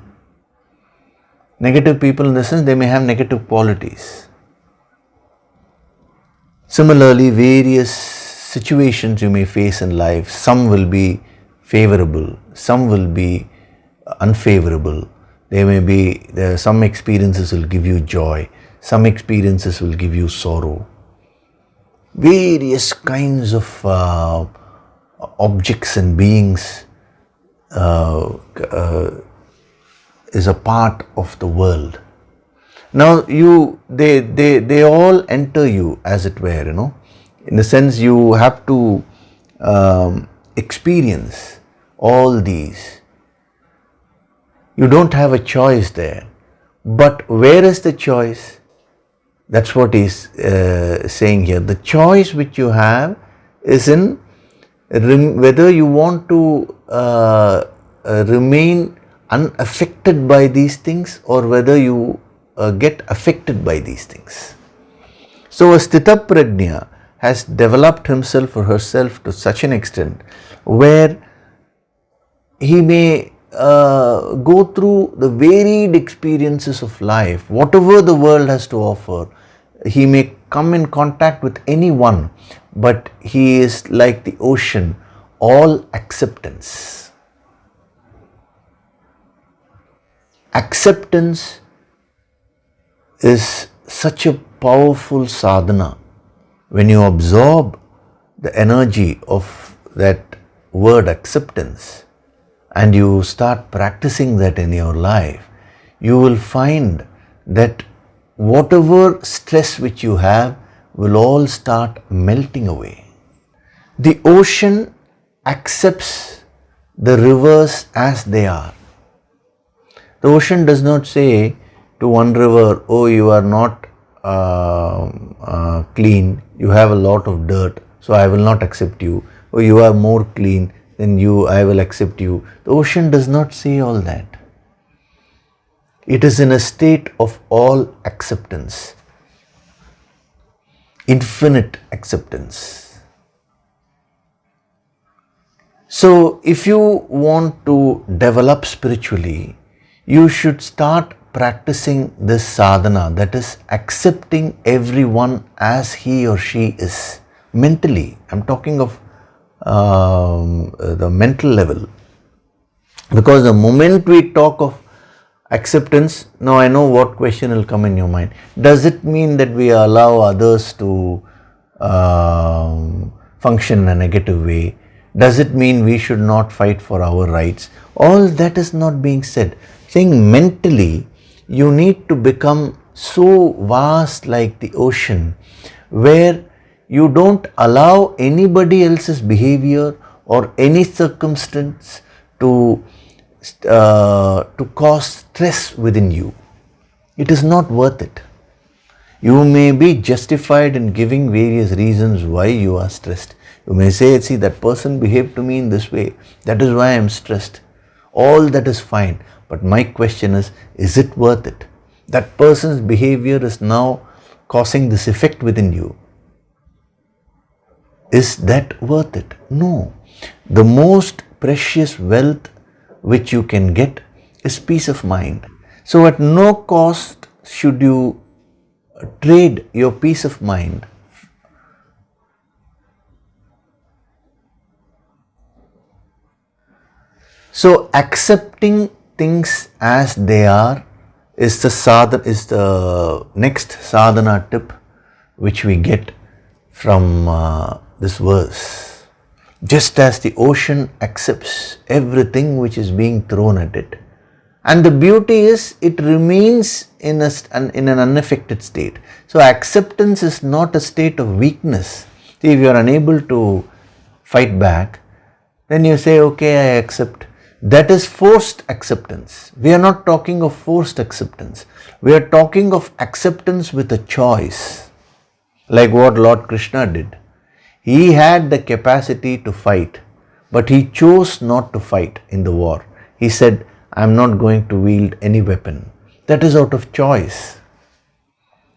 Negative people in the sense they may have negative qualities. Similarly, various situations you may face in life, some will be favorable, some will be unfavorable. Some experiences will give you joy, some experiences will give you sorrow. Various kinds of objects and beings is a part of the world. Now they all enter you, as it were, in the sense you have to experience all these. You don't have a choice there. But where is the choice? That's what he's saying here. The choice which you have is in whether you want to remain unaffected by these things or whether you get affected by these things. So a Sthita Prajna has developed himself or herself to such an extent where he may go through the varied experiences of life, whatever the world has to offer. He may come in contact with anyone, but he is like the ocean, all acceptance. Acceptance is such a powerful sadhana. When you absorb the energy of that word acceptance, and you start practicing that in your life, you will find that whatever stress which you have will all start melting away. The ocean accepts the rivers as they are. The ocean does not say to one river, oh, you are not clean, you have a lot of dirt, so I will not accept you. Oh, you are more clean than you, I will accept you. The ocean does not say all that. It is in a state of all acceptance, infinite acceptance. So if you want to develop spiritually, you should start practicing this sadhana, that is accepting everyone as he or she is. Mentally, I'm talking of the mental level, because the moment we talk of acceptance, now I know what question will come in your mind. Does it mean that we allow others to function in a negative way? Does it mean we should not fight for our rights? All that is not being said. Saying mentally, you need to become so vast like the ocean, where you don't allow anybody else's behavior or any circumstance to cause stress within you. It is not worth it. You may be justified in giving various reasons why you are stressed. You may say, see, that person behaved to me in this way, that is why I am stressed. All that is fine, but my question is it worth it? That person's behavior is now causing this effect within you. Is that worth it? No. The most precious wealth which you can get is peace of mind. So at no cost should you trade your peace of mind So accepting things as they are is the next sadhana tip which we get from this verse. Just as the ocean accepts everything which is being thrown at it, and the beauty is it remains in an unaffected state. So acceptance is not a state of weakness. See, if you are unable to fight back, then you say, okay, I accept. That is forced acceptance. We are not talking of forced acceptance. We are talking of acceptance with a choice, like what Lord Krishna did. He had the capacity to fight, but he chose not to fight in the war. He said, I am not going to wield any weapon. That is out of choice.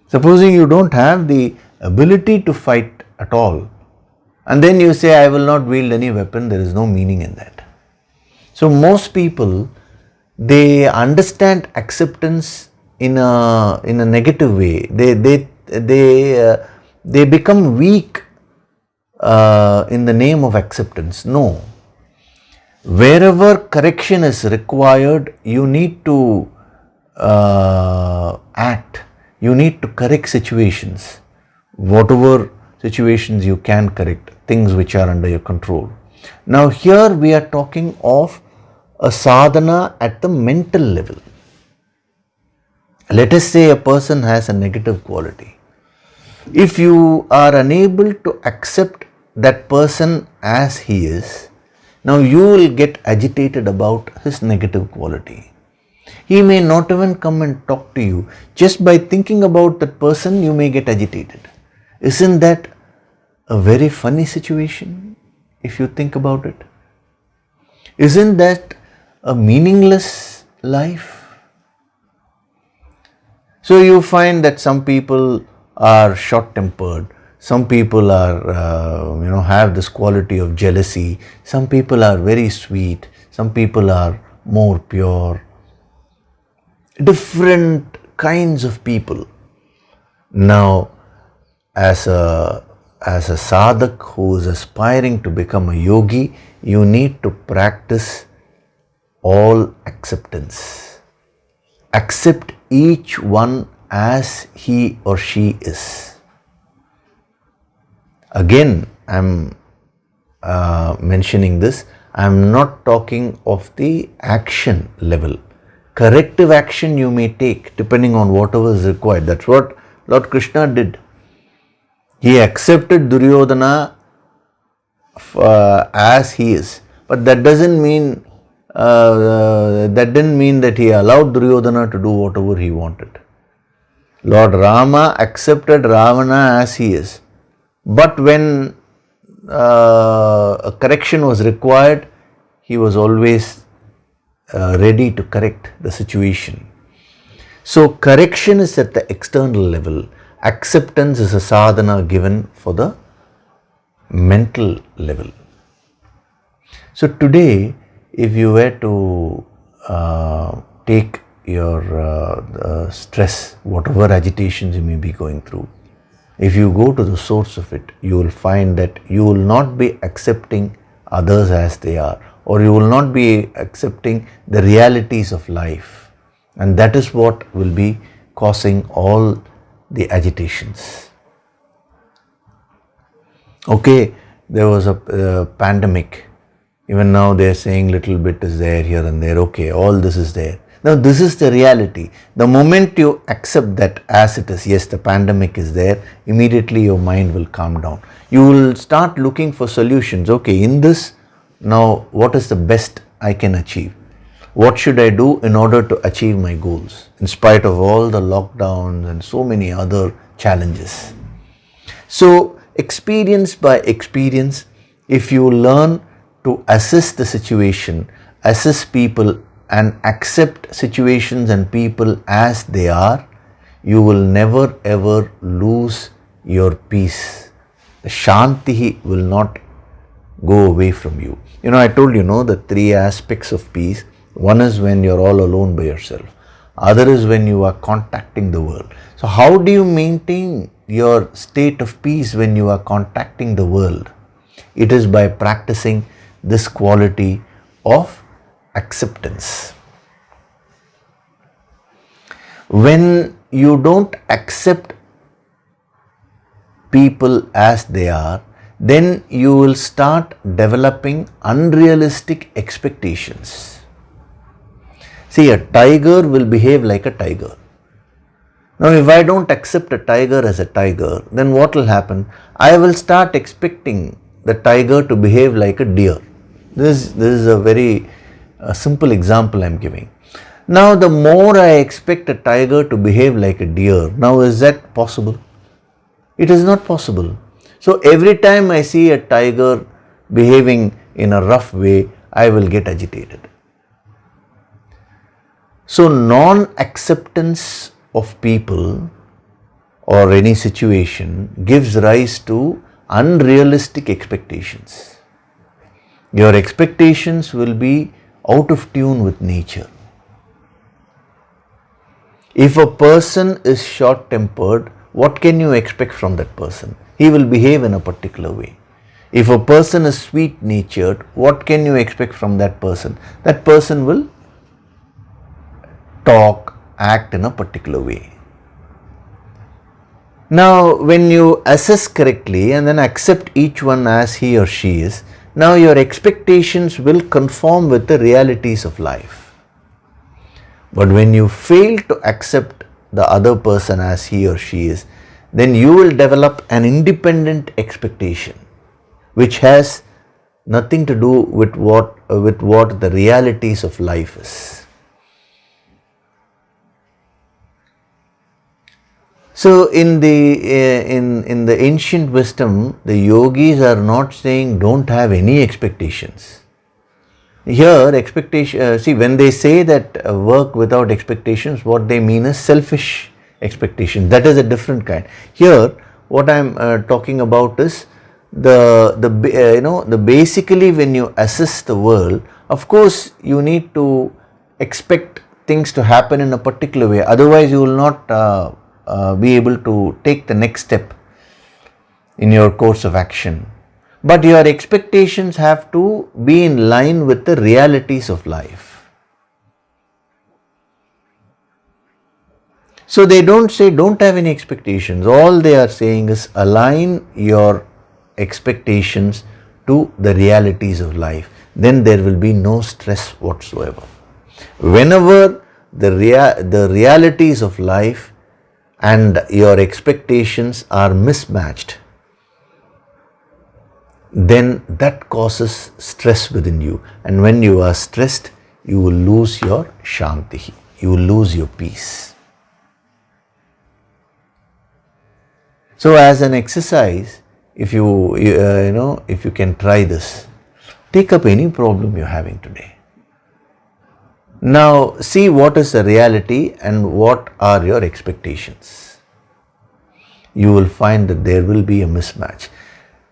Supposing you don't have the ability to fight at all, and then you say, I will not wield any weapon, there is no meaning in that. So most people, they understand acceptance in a negative way. They become weak in the name of acceptance. No. Wherever correction is required, you need to act. You need to correct situations. Whatever situations you can correct, things which are under your control. Now here we are talking of a sadhana at the mental level. Let us say a person has a negative quality. If you are unable to accept that person as he is, now you will get agitated about his negative quality. He may not even come and talk to you. Just by thinking about that person, you may get agitated. Isn't that a very funny situation if you think about it? Isn't that a meaningless life? So you find that some people are short-tempered, some people are, have this quality of jealousy, some people are very sweet, some people are more pure. Different kinds of people. Now, as a sadhak who is aspiring to become a yogi, you need to practice all acceptance. Accept each one as he or she is. Again, I am mentioning this, I am not talking of the action level. Corrective action you may take depending on whatever is required. That's what Lord Krishna did. He accepted Duryodhana as he is, but that doesn't mean didn't mean that he allowed Duryodhana to do whatever he wanted. Lord Rama accepted Ravana as he is, but when a correction was required, he was always ready to correct the situation. So correction is at the external level. Acceptance is a sadhana given for the mental level. So today, if you were to take your stress, whatever agitations you may be going through, if you go to the source of it, you will find that you will not be accepting others as they are, or you will not be accepting the realities of life. And that is what will be causing all the agitations. Okay, there was a pandemic. Even now they are saying little bit is there here and there. Okay, all this is there. Now this is the reality. The moment you accept that as it is, yes, the pandemic is there, immediately your mind will calm down. You will start looking for solutions. Okay, in this, now what is the best I can achieve? What should I do in order to achieve my goals in spite of all the lockdowns and so many other challenges? So experience by experience, if you learn to assess the situation, assess people and accept situations and people as they are, you will never ever lose your peace. The Shanti will not go away from you. I told you, the three aspects of peace. One is when you're all alone by yourself. Other is when you are contacting the world. So how do you maintain your state of peace when you are contacting the world? It is by practicing this quality of acceptance. When you don't accept people as they are, then you will start developing unrealistic expectations. See, a tiger will behave like a tiger. Now, if I don't accept a tiger as a tiger, then what will happen? I will start expecting the tiger to behave like a deer. This is a very simple example I am giving. Now, the more I expect a tiger to behave like a deer, now is that possible? It is not possible. So, every time I see a tiger behaving in a rough way, I will get agitated. So, non-acceptance of people or any situation gives rise to unrealistic expectations. Your expectations will be out of tune with nature. If a person is short-tempered, what can you expect from that person? He will behave in a particular way. If a person is sweet-natured, what can you expect from that person? That person will talk, act in a particular way. Now, when you assess correctly and then accept each one as he or she is, now your expectations will conform with the realities of life. But when you fail to accept the other person as he or she is, then you will develop an independent expectation which has nothing to do with what the realities of life is. So in the ancient wisdom, the yogis are not saying don't have any expectations. Here expectation, see, when they say that work without expectations, what they mean is selfish expectation. That is a different kind. Here what I am talking about is the basically when you assess the world, of course you need to expect things to happen in a particular way, otherwise you will not be able to take the next step in your course of action. But your expectations have to be in line with the realities of life. So they don't say don't have any expectations. All they are saying is align your expectations to the realities of life. Then there will be no stress whatsoever. Whenever the realities of life and your expectations are mismatched, then that causes stress within you. And when you are stressed, you will lose your Shanti, you will lose your peace. So as an exercise, if you can try this, take up any problem you're having today. Now see what is the reality and what are your expectations. You will find that there will be a mismatch.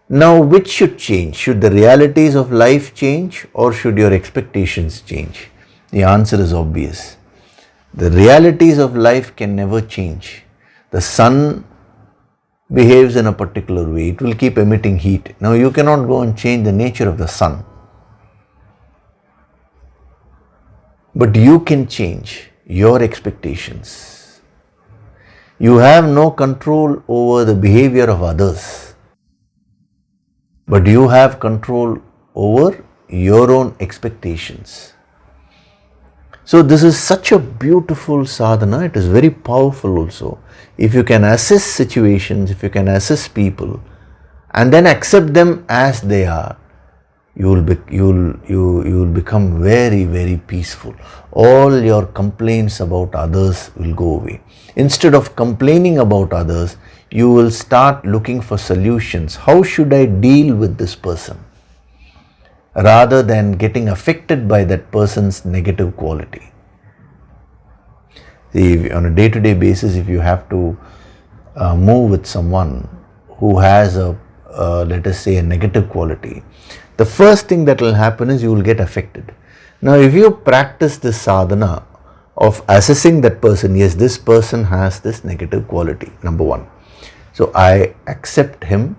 Now which should change? Should the realities of life change or should your expectations change? The answer is obvious. The realities of life can never change. The sun behaves in a particular way. It will keep emitting heat. Now you cannot go and change the nature of the sun. But you can change your expectations. You have no control over the behavior of others, but you have control over your own expectations. So this is such a beautiful sadhana. It is very powerful also. If you can assess situations, if you can assess people and then accept them as they are, you will become very, very peaceful. All your complaints about others will go away. Instead of complaining about others, you will start looking for solutions. How should I deal with this person? Rather than getting affected by that person's negative quality. On a day-to-day basis, if you have to move with someone who has let us say a negative quality, the first thing that will happen is you will get affected. Now if you practice this sadhana of assessing that person, yes, this person has this negative quality, number one. So I accept him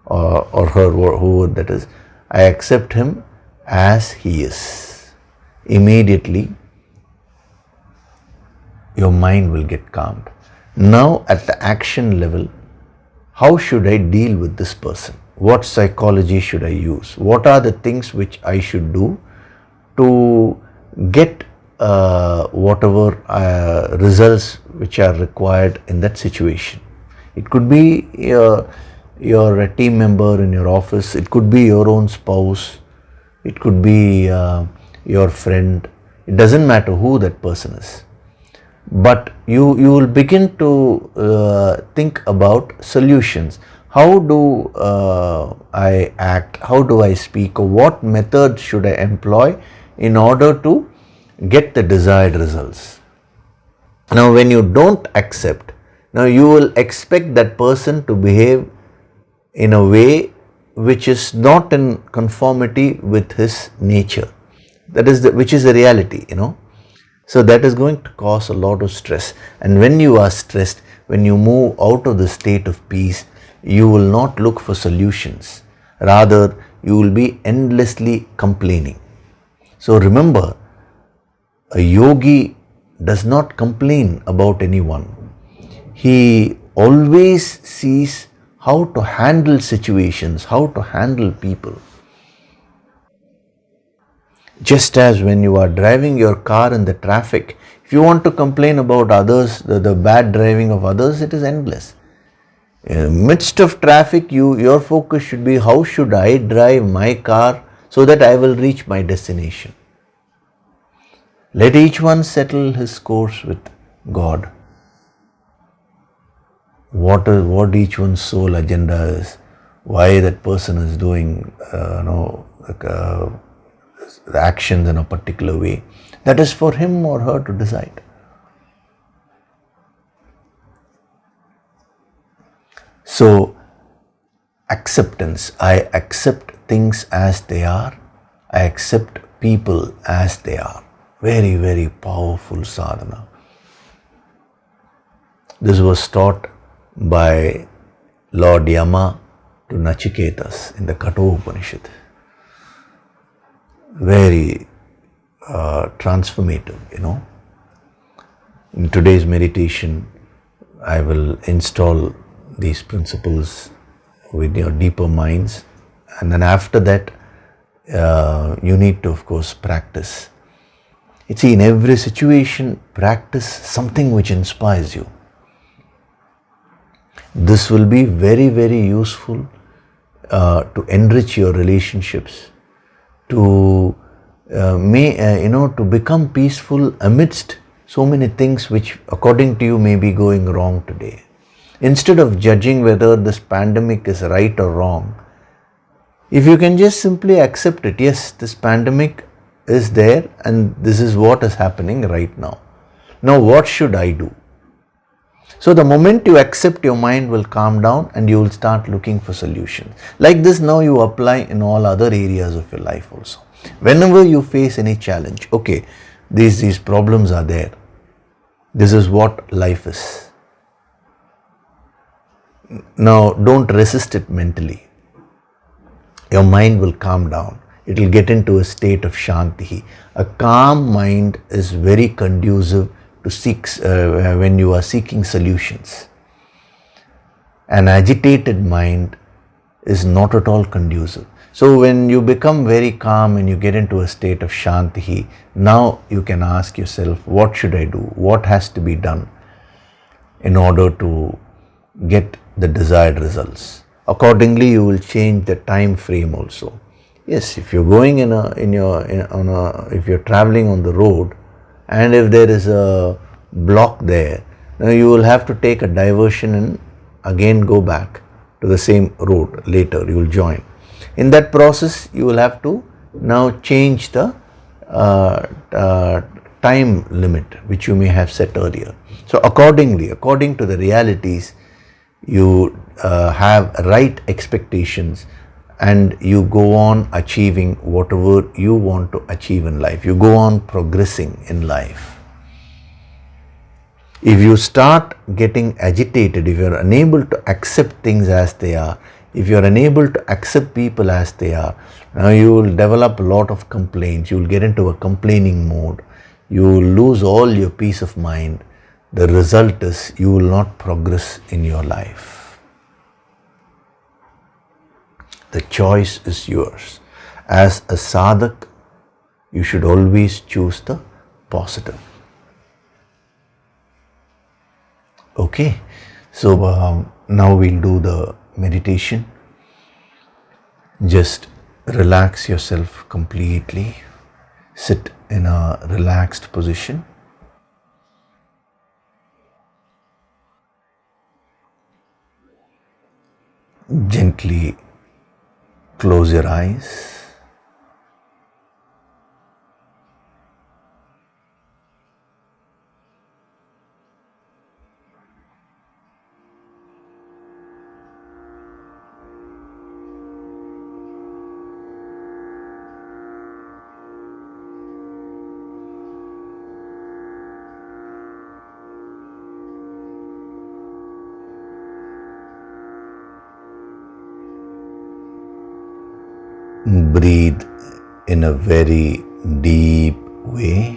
or her, whoever that is, I accept him as he is. Immediately your mind will get calmed. Now at the action level, how should I deal with this person? What psychology should I use? What are the things which I should do to get whatever results which are required in that situation? It could be your team member in your office, it could be your own spouse, it could be your friend. It doesn't matter who that person is. But you will begin to think about solutions. How do I act? How do I speak? Or what method should I employ in order to get the desired results? Now when you don't accept, now you will expect that person to behave in a way which is not in conformity with his nature. That is which is the reality, So that is going to cause a lot of stress. And when you are stressed, when you move out of the state of peace, you will not look for solutions. Rather, you will be endlessly complaining. So remember, a yogi does not complain about anyone. He always sees how to handle situations, how to handle people. Just as when you are driving your car in the traffic, if you want to complain about others, the bad driving of others, it is endless. In the midst of traffic, your focus should be, how should I drive my car so that I will reach my destination? Let each one settle his course with God. What each one's soul agenda is, why that person is doing the actions in a particular way, that is for him or her to decide. So acceptance, I accept things as they are, I accept people as they are. Very, very powerful sadhana. This was taught by Lord Yama to Nachiketas in the Katha Upanishad. Very transformative, In today's meditation, I will install these principles with your deeper minds, and then after that, you need to, of course, practice. See, in every situation, practice something which inspires you. This will be very, very useful to enrich your relationships, to to become peaceful amidst so many things which according to you may be going wrong today. Instead of judging whether this pandemic is right or wrong, if you can just simply accept it, yes, this pandemic is there and this is what is happening right now. Now what should I do? So the moment you accept, your mind will calm down and you will start looking for solutions. Like this now you apply in all other areas of your life also. Whenever you face any challenge, okay, these problems are there. This is what life is. Now don't resist it mentally. Your mind will calm down. It will get into a state of shanti. A calm mind is very conducive to seek when you are seeking solutions. An agitated mind is not at all conducive. So when you become very calm and you get into a state of shanti, now you can ask yourself, what should I do? What has to be done in order to get the desired results? Accordingly, you will change the time frame also. Yes, if you're going if you're traveling on the road, and if there is a block there, now you will have to take a diversion and again go back to the same road later. You will join. In that process, you will have to now change the time limit which you may have set earlier. So accordingly, according to the realities, you have right expectations and you go on achieving whatever you want to achieve in life. You go on progressing in life. If you start getting agitated, if you are unable to accept things as they are, if you are unable to accept people as they are, now you will develop a lot of complaints. You will get into a complaining mode. You will lose all your peace of mind. The result is you will not progress in your life. The choice is yours. As a sadhak, you should always choose the positive. Okay, so now we'll do the meditation. Just relax yourself completely. Sit in a relaxed position. Gently close your eyes. Breathe in a very deep way.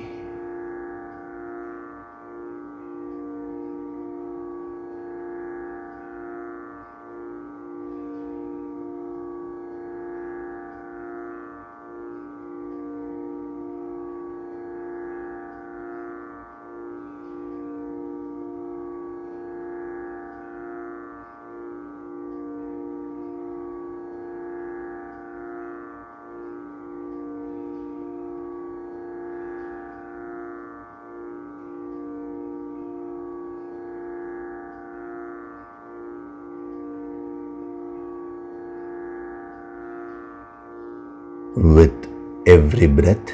With every breath,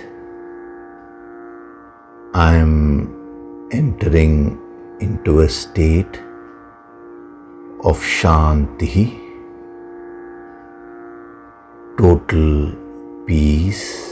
I am entering into a state of Shanti, total peace.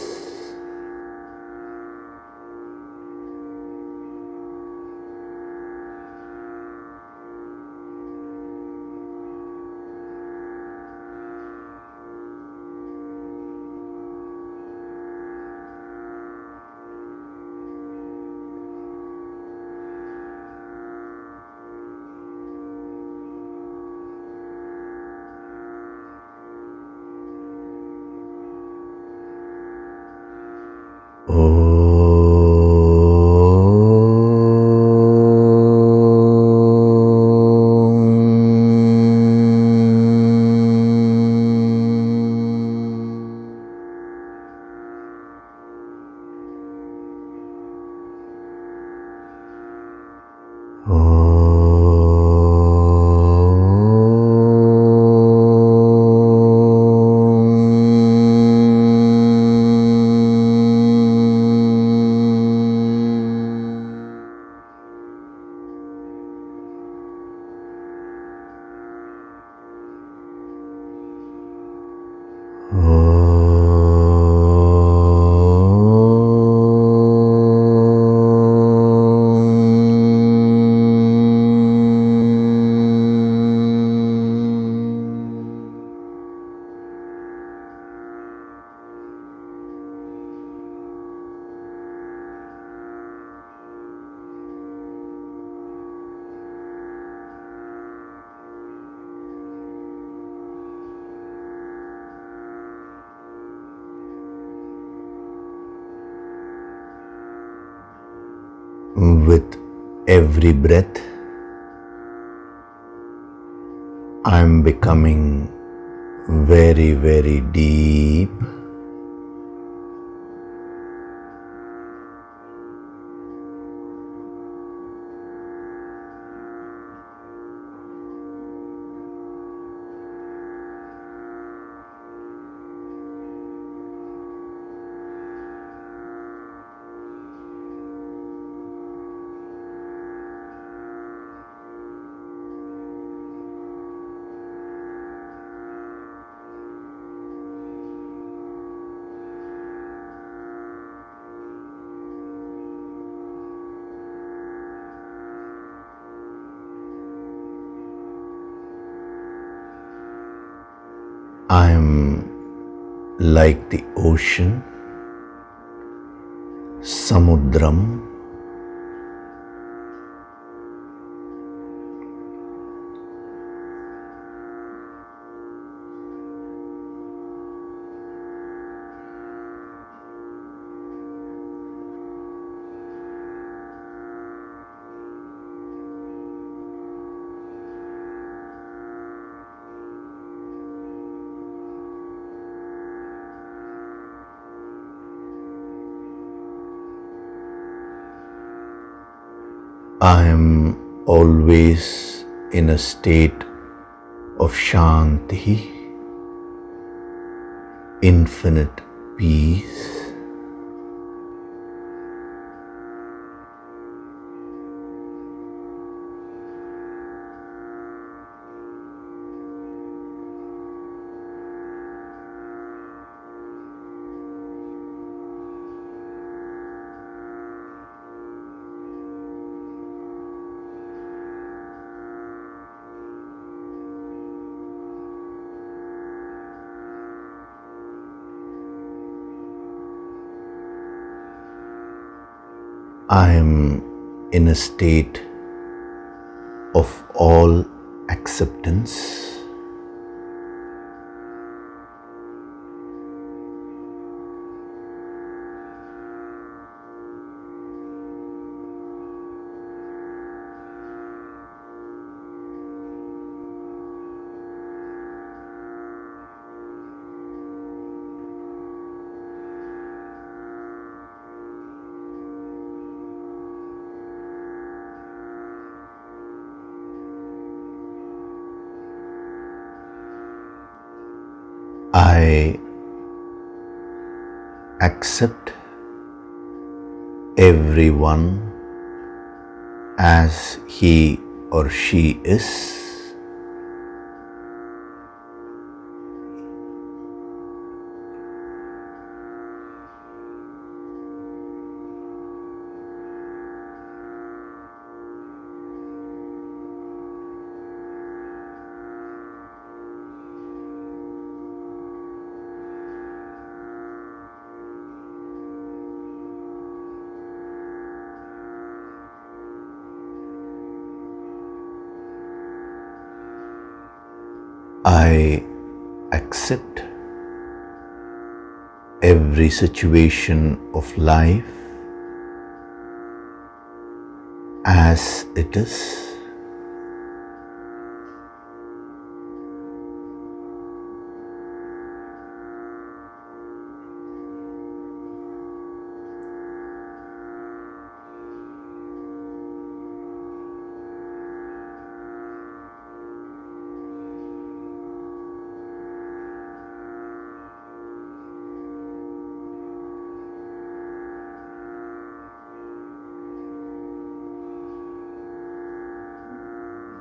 With every breath, I am becoming very, very deep. I am like the ocean, Samudram. I am always in a state of Shanti, infinite peace. I am in a state of all acceptance. I accept everyone as he or she is. I accept every situation of life as it is.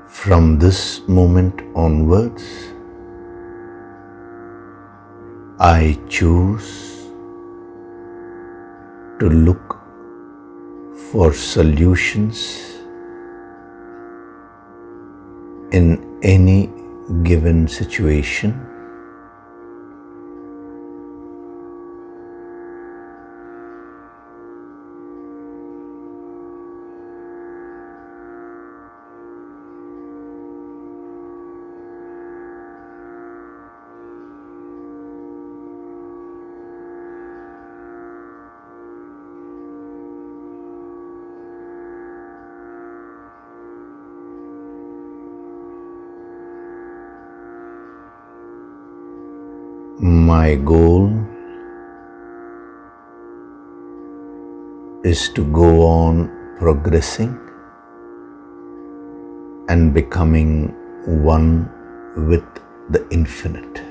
From this moment onwards, I choose to look for solutions in any given situation. My goal is to go on progressing and becoming one with the infinite.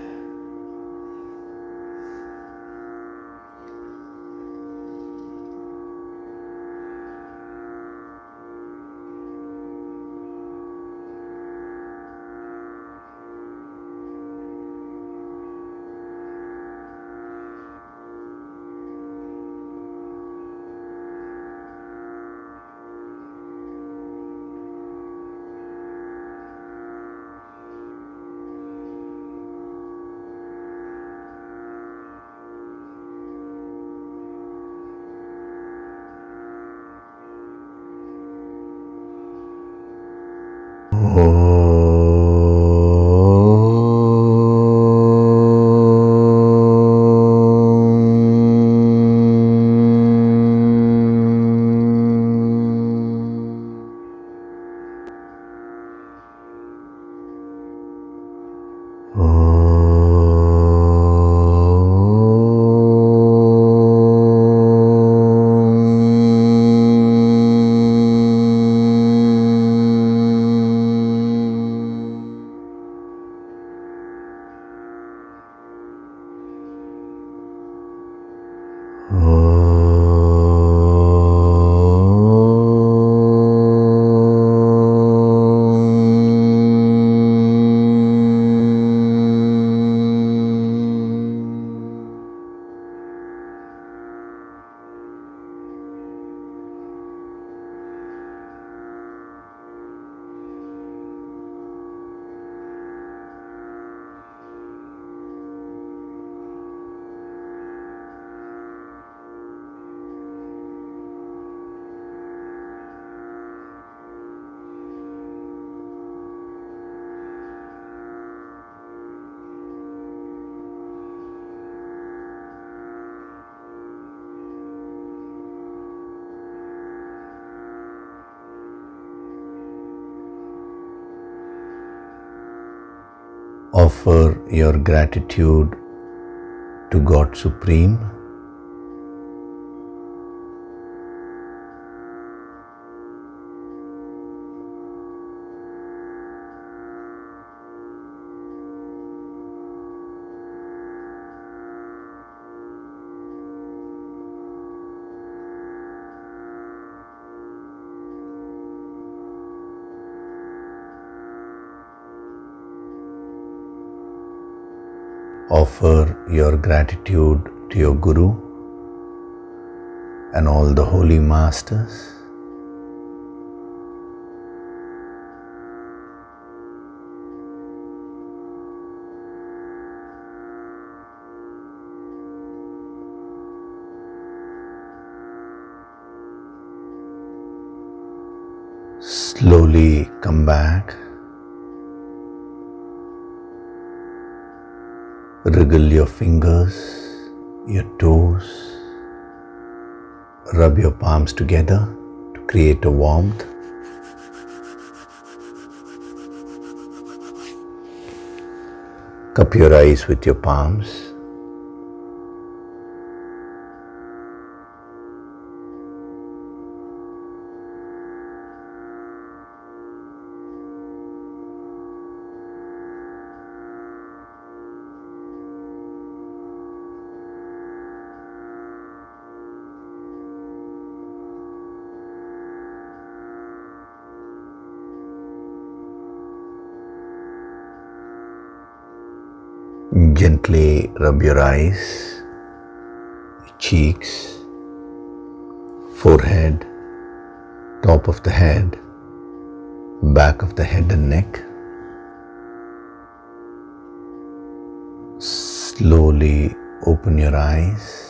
Offer your gratitude to God Supreme. Offer your gratitude to your Guru and all the holy masters. Slowly come back. Wriggle your fingers, your toes. Rub your palms together to create a warmth. Cup your eyes with your palms. Gently rub your eyes, cheeks, forehead, top of the head, back of the head and neck. Slowly open your eyes.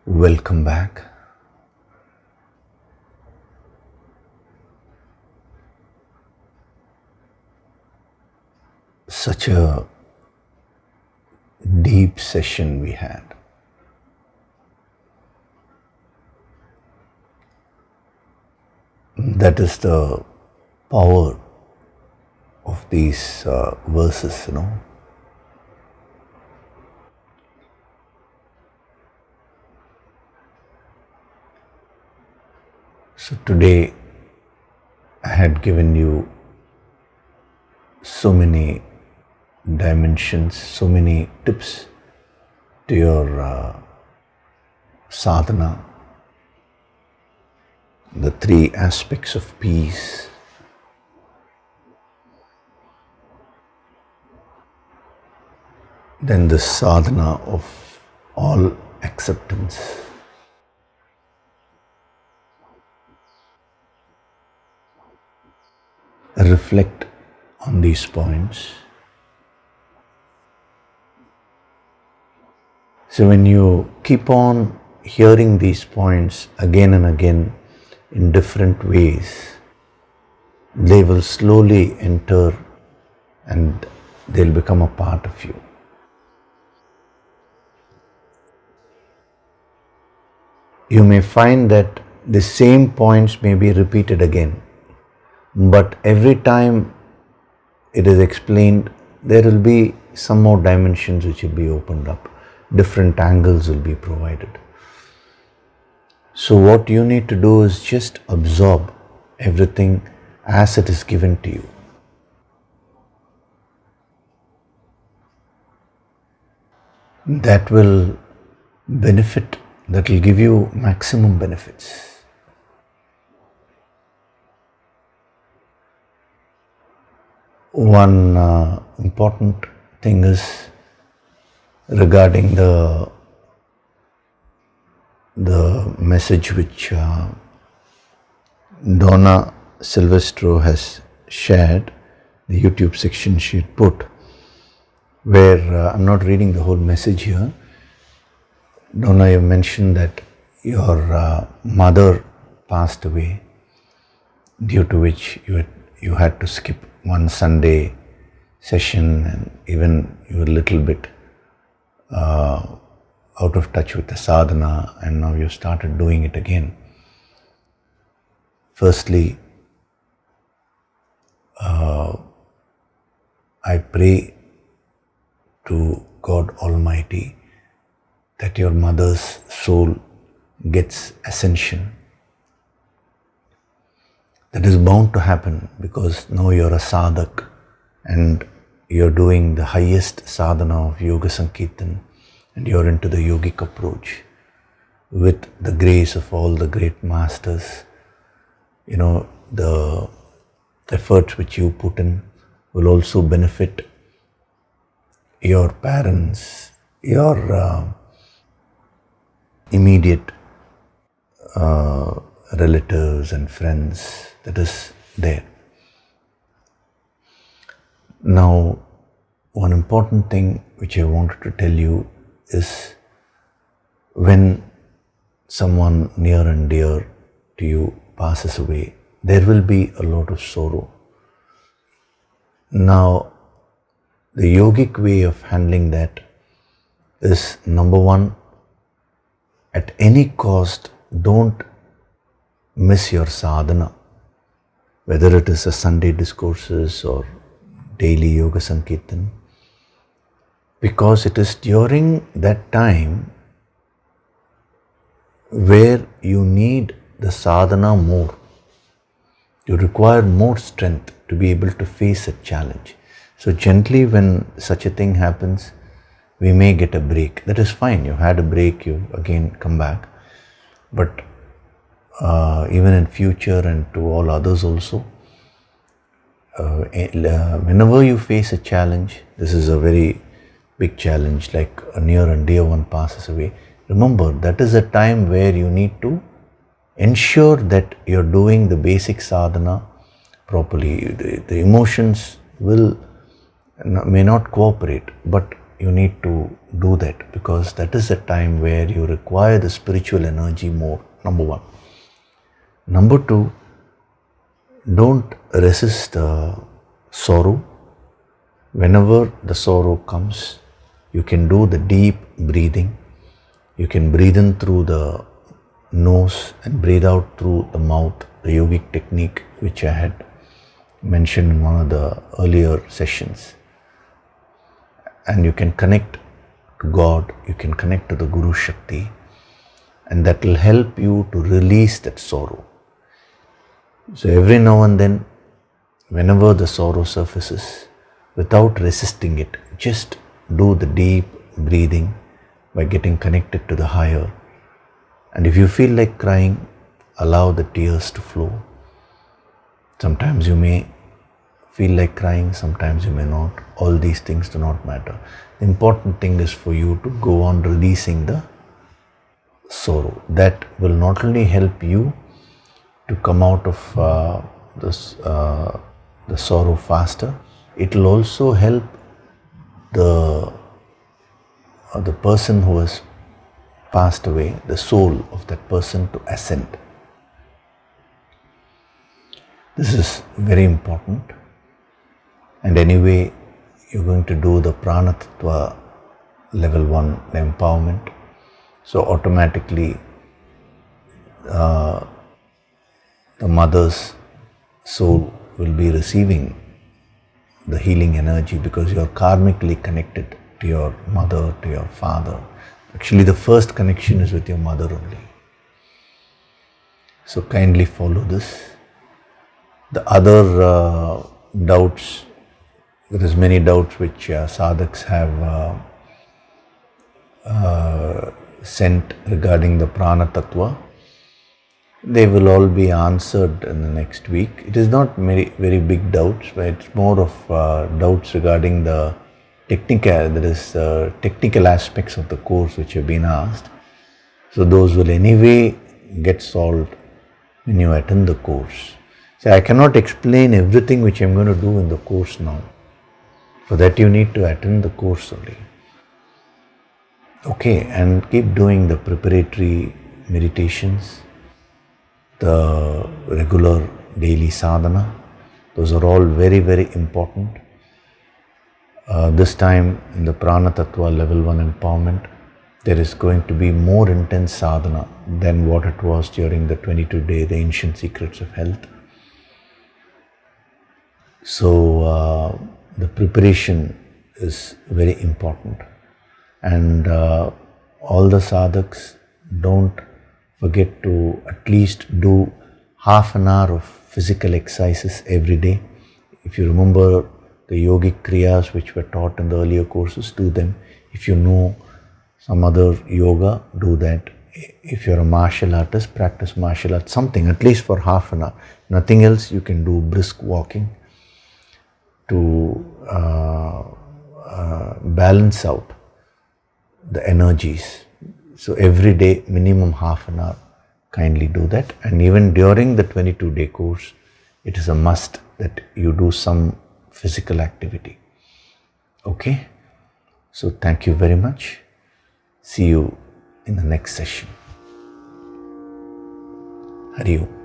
Welcome back. Such a deep session we had. That is the power of these verses, So today I had given you so many dimensions, so many tips to your sadhana, the three aspects of peace, then the sadhana of all acceptance. Reflect on these points. So when you keep on hearing these points again and again in different ways, they will slowly enter and they'll become a part of you. You may find that the same points may be repeated again, but every time it is explained, there will be some more dimensions which will be opened up. Different angles will be provided. So what you need to do is just absorb everything as it is given to you. That will benefit, that will give you maximum benefits. One important thing is regarding the message which Donna Silvestro has shared, the YouTube section she had put, where I'm not reading the whole message here. Donna, you mentioned that your mother passed away, due to which you had to skip one Sunday session, and even you were a little bit out of touch with the sadhana, and now you started doing it again. Firstly, I pray to God Almighty that your mother's soul gets ascension. That is bound to happen because now you're a sadhak and you're doing the highest sadhana of Yoga Sankirtan, and you're into the yogic approach with the grace of all the great masters. You know, the efforts which you put in will also benefit your parents, your immediate relatives and friends that is there. Now, one important thing which I wanted to tell you is, when someone near and dear to you passes away, there will be a lot of sorrow. Now, the yogic way of handling that is, number one, at any cost, don't miss your sadhana, whether it is a Sunday discourses or daily Yoga Sankirtan, because it is during that time where you need the sadhana more. You require more strength to be able to face a challenge. So gently, when such a thing happens, we may get a break. That is fine. You had a break, you again come back. But even in future, and to all others also, whenever you face a challenge, this is a very big challenge, like a near and dear one passes away, remember that is a time where you need to ensure that you're doing the basic sadhana properly. The emotions may not cooperate, but you need to do that, because that is a time where you require the spiritual energy more, number one. Number two, don't resist sorrow. Whenever the sorrow comes, you can do the deep breathing. You can breathe in through the nose and breathe out through the mouth, the yogic technique which I had mentioned in one of the earlier sessions. And you can connect to God, you can connect to the Guru Shakti, and that will help you to release that sorrow. So every now and then, whenever the sorrow surfaces, without resisting it, just do the deep breathing by getting connected to the higher. And if you feel like crying, allow the tears to flow. Sometimes you may feel like crying, sometimes you may not. All these things do not matter. The important thing is for you to go on releasing the sorrow. That will not only help you to come out of the sorrow faster, it will also help the person who has passed away, the soul of that person, to ascend. This is very important. And anyway, you're going to do the Prana Tattva level 1 empowerment. So automatically the mother's soul will be receiving the healing energy because you are karmically connected to your mother, to your father. Actually, the first connection is with your mother only. So kindly follow this. The other doubts, there is many doubts which sadhaks have sent regarding the Prana Tattva. They will all be answered in the next week. It is not very big doubts, but it's more of doubts regarding the technical aspects of the course which have been asked. So those will anyway get solved when you attend the course. So I cannot explain everything which I'm going to do in the course now. For that you need to attend the course only. Okay, and keep doing the preparatory meditations, the regular daily sadhana. Those are all very important. This time in the Prana Tattva level 1 empowerment, there is going to be more intense sadhana than what it was during the 22-day, the ancient secrets of health. So the preparation is very important. And all the sadhaks, don't forget to at least do half an hour of physical exercises every day. If you remember the yogic kriyas which were taught in the earlier courses, do them. If you know some other yoga, do that. If you're a martial artist, practice martial arts, something at least for half an hour. Nothing else, you can do brisk walking to balance out the energies. So every day, minimum half an hour, kindly do that. And even during the 22-day course, it is a must that you do some physical activity. Okay? So thank you very much. See you in the next session. Hari Om.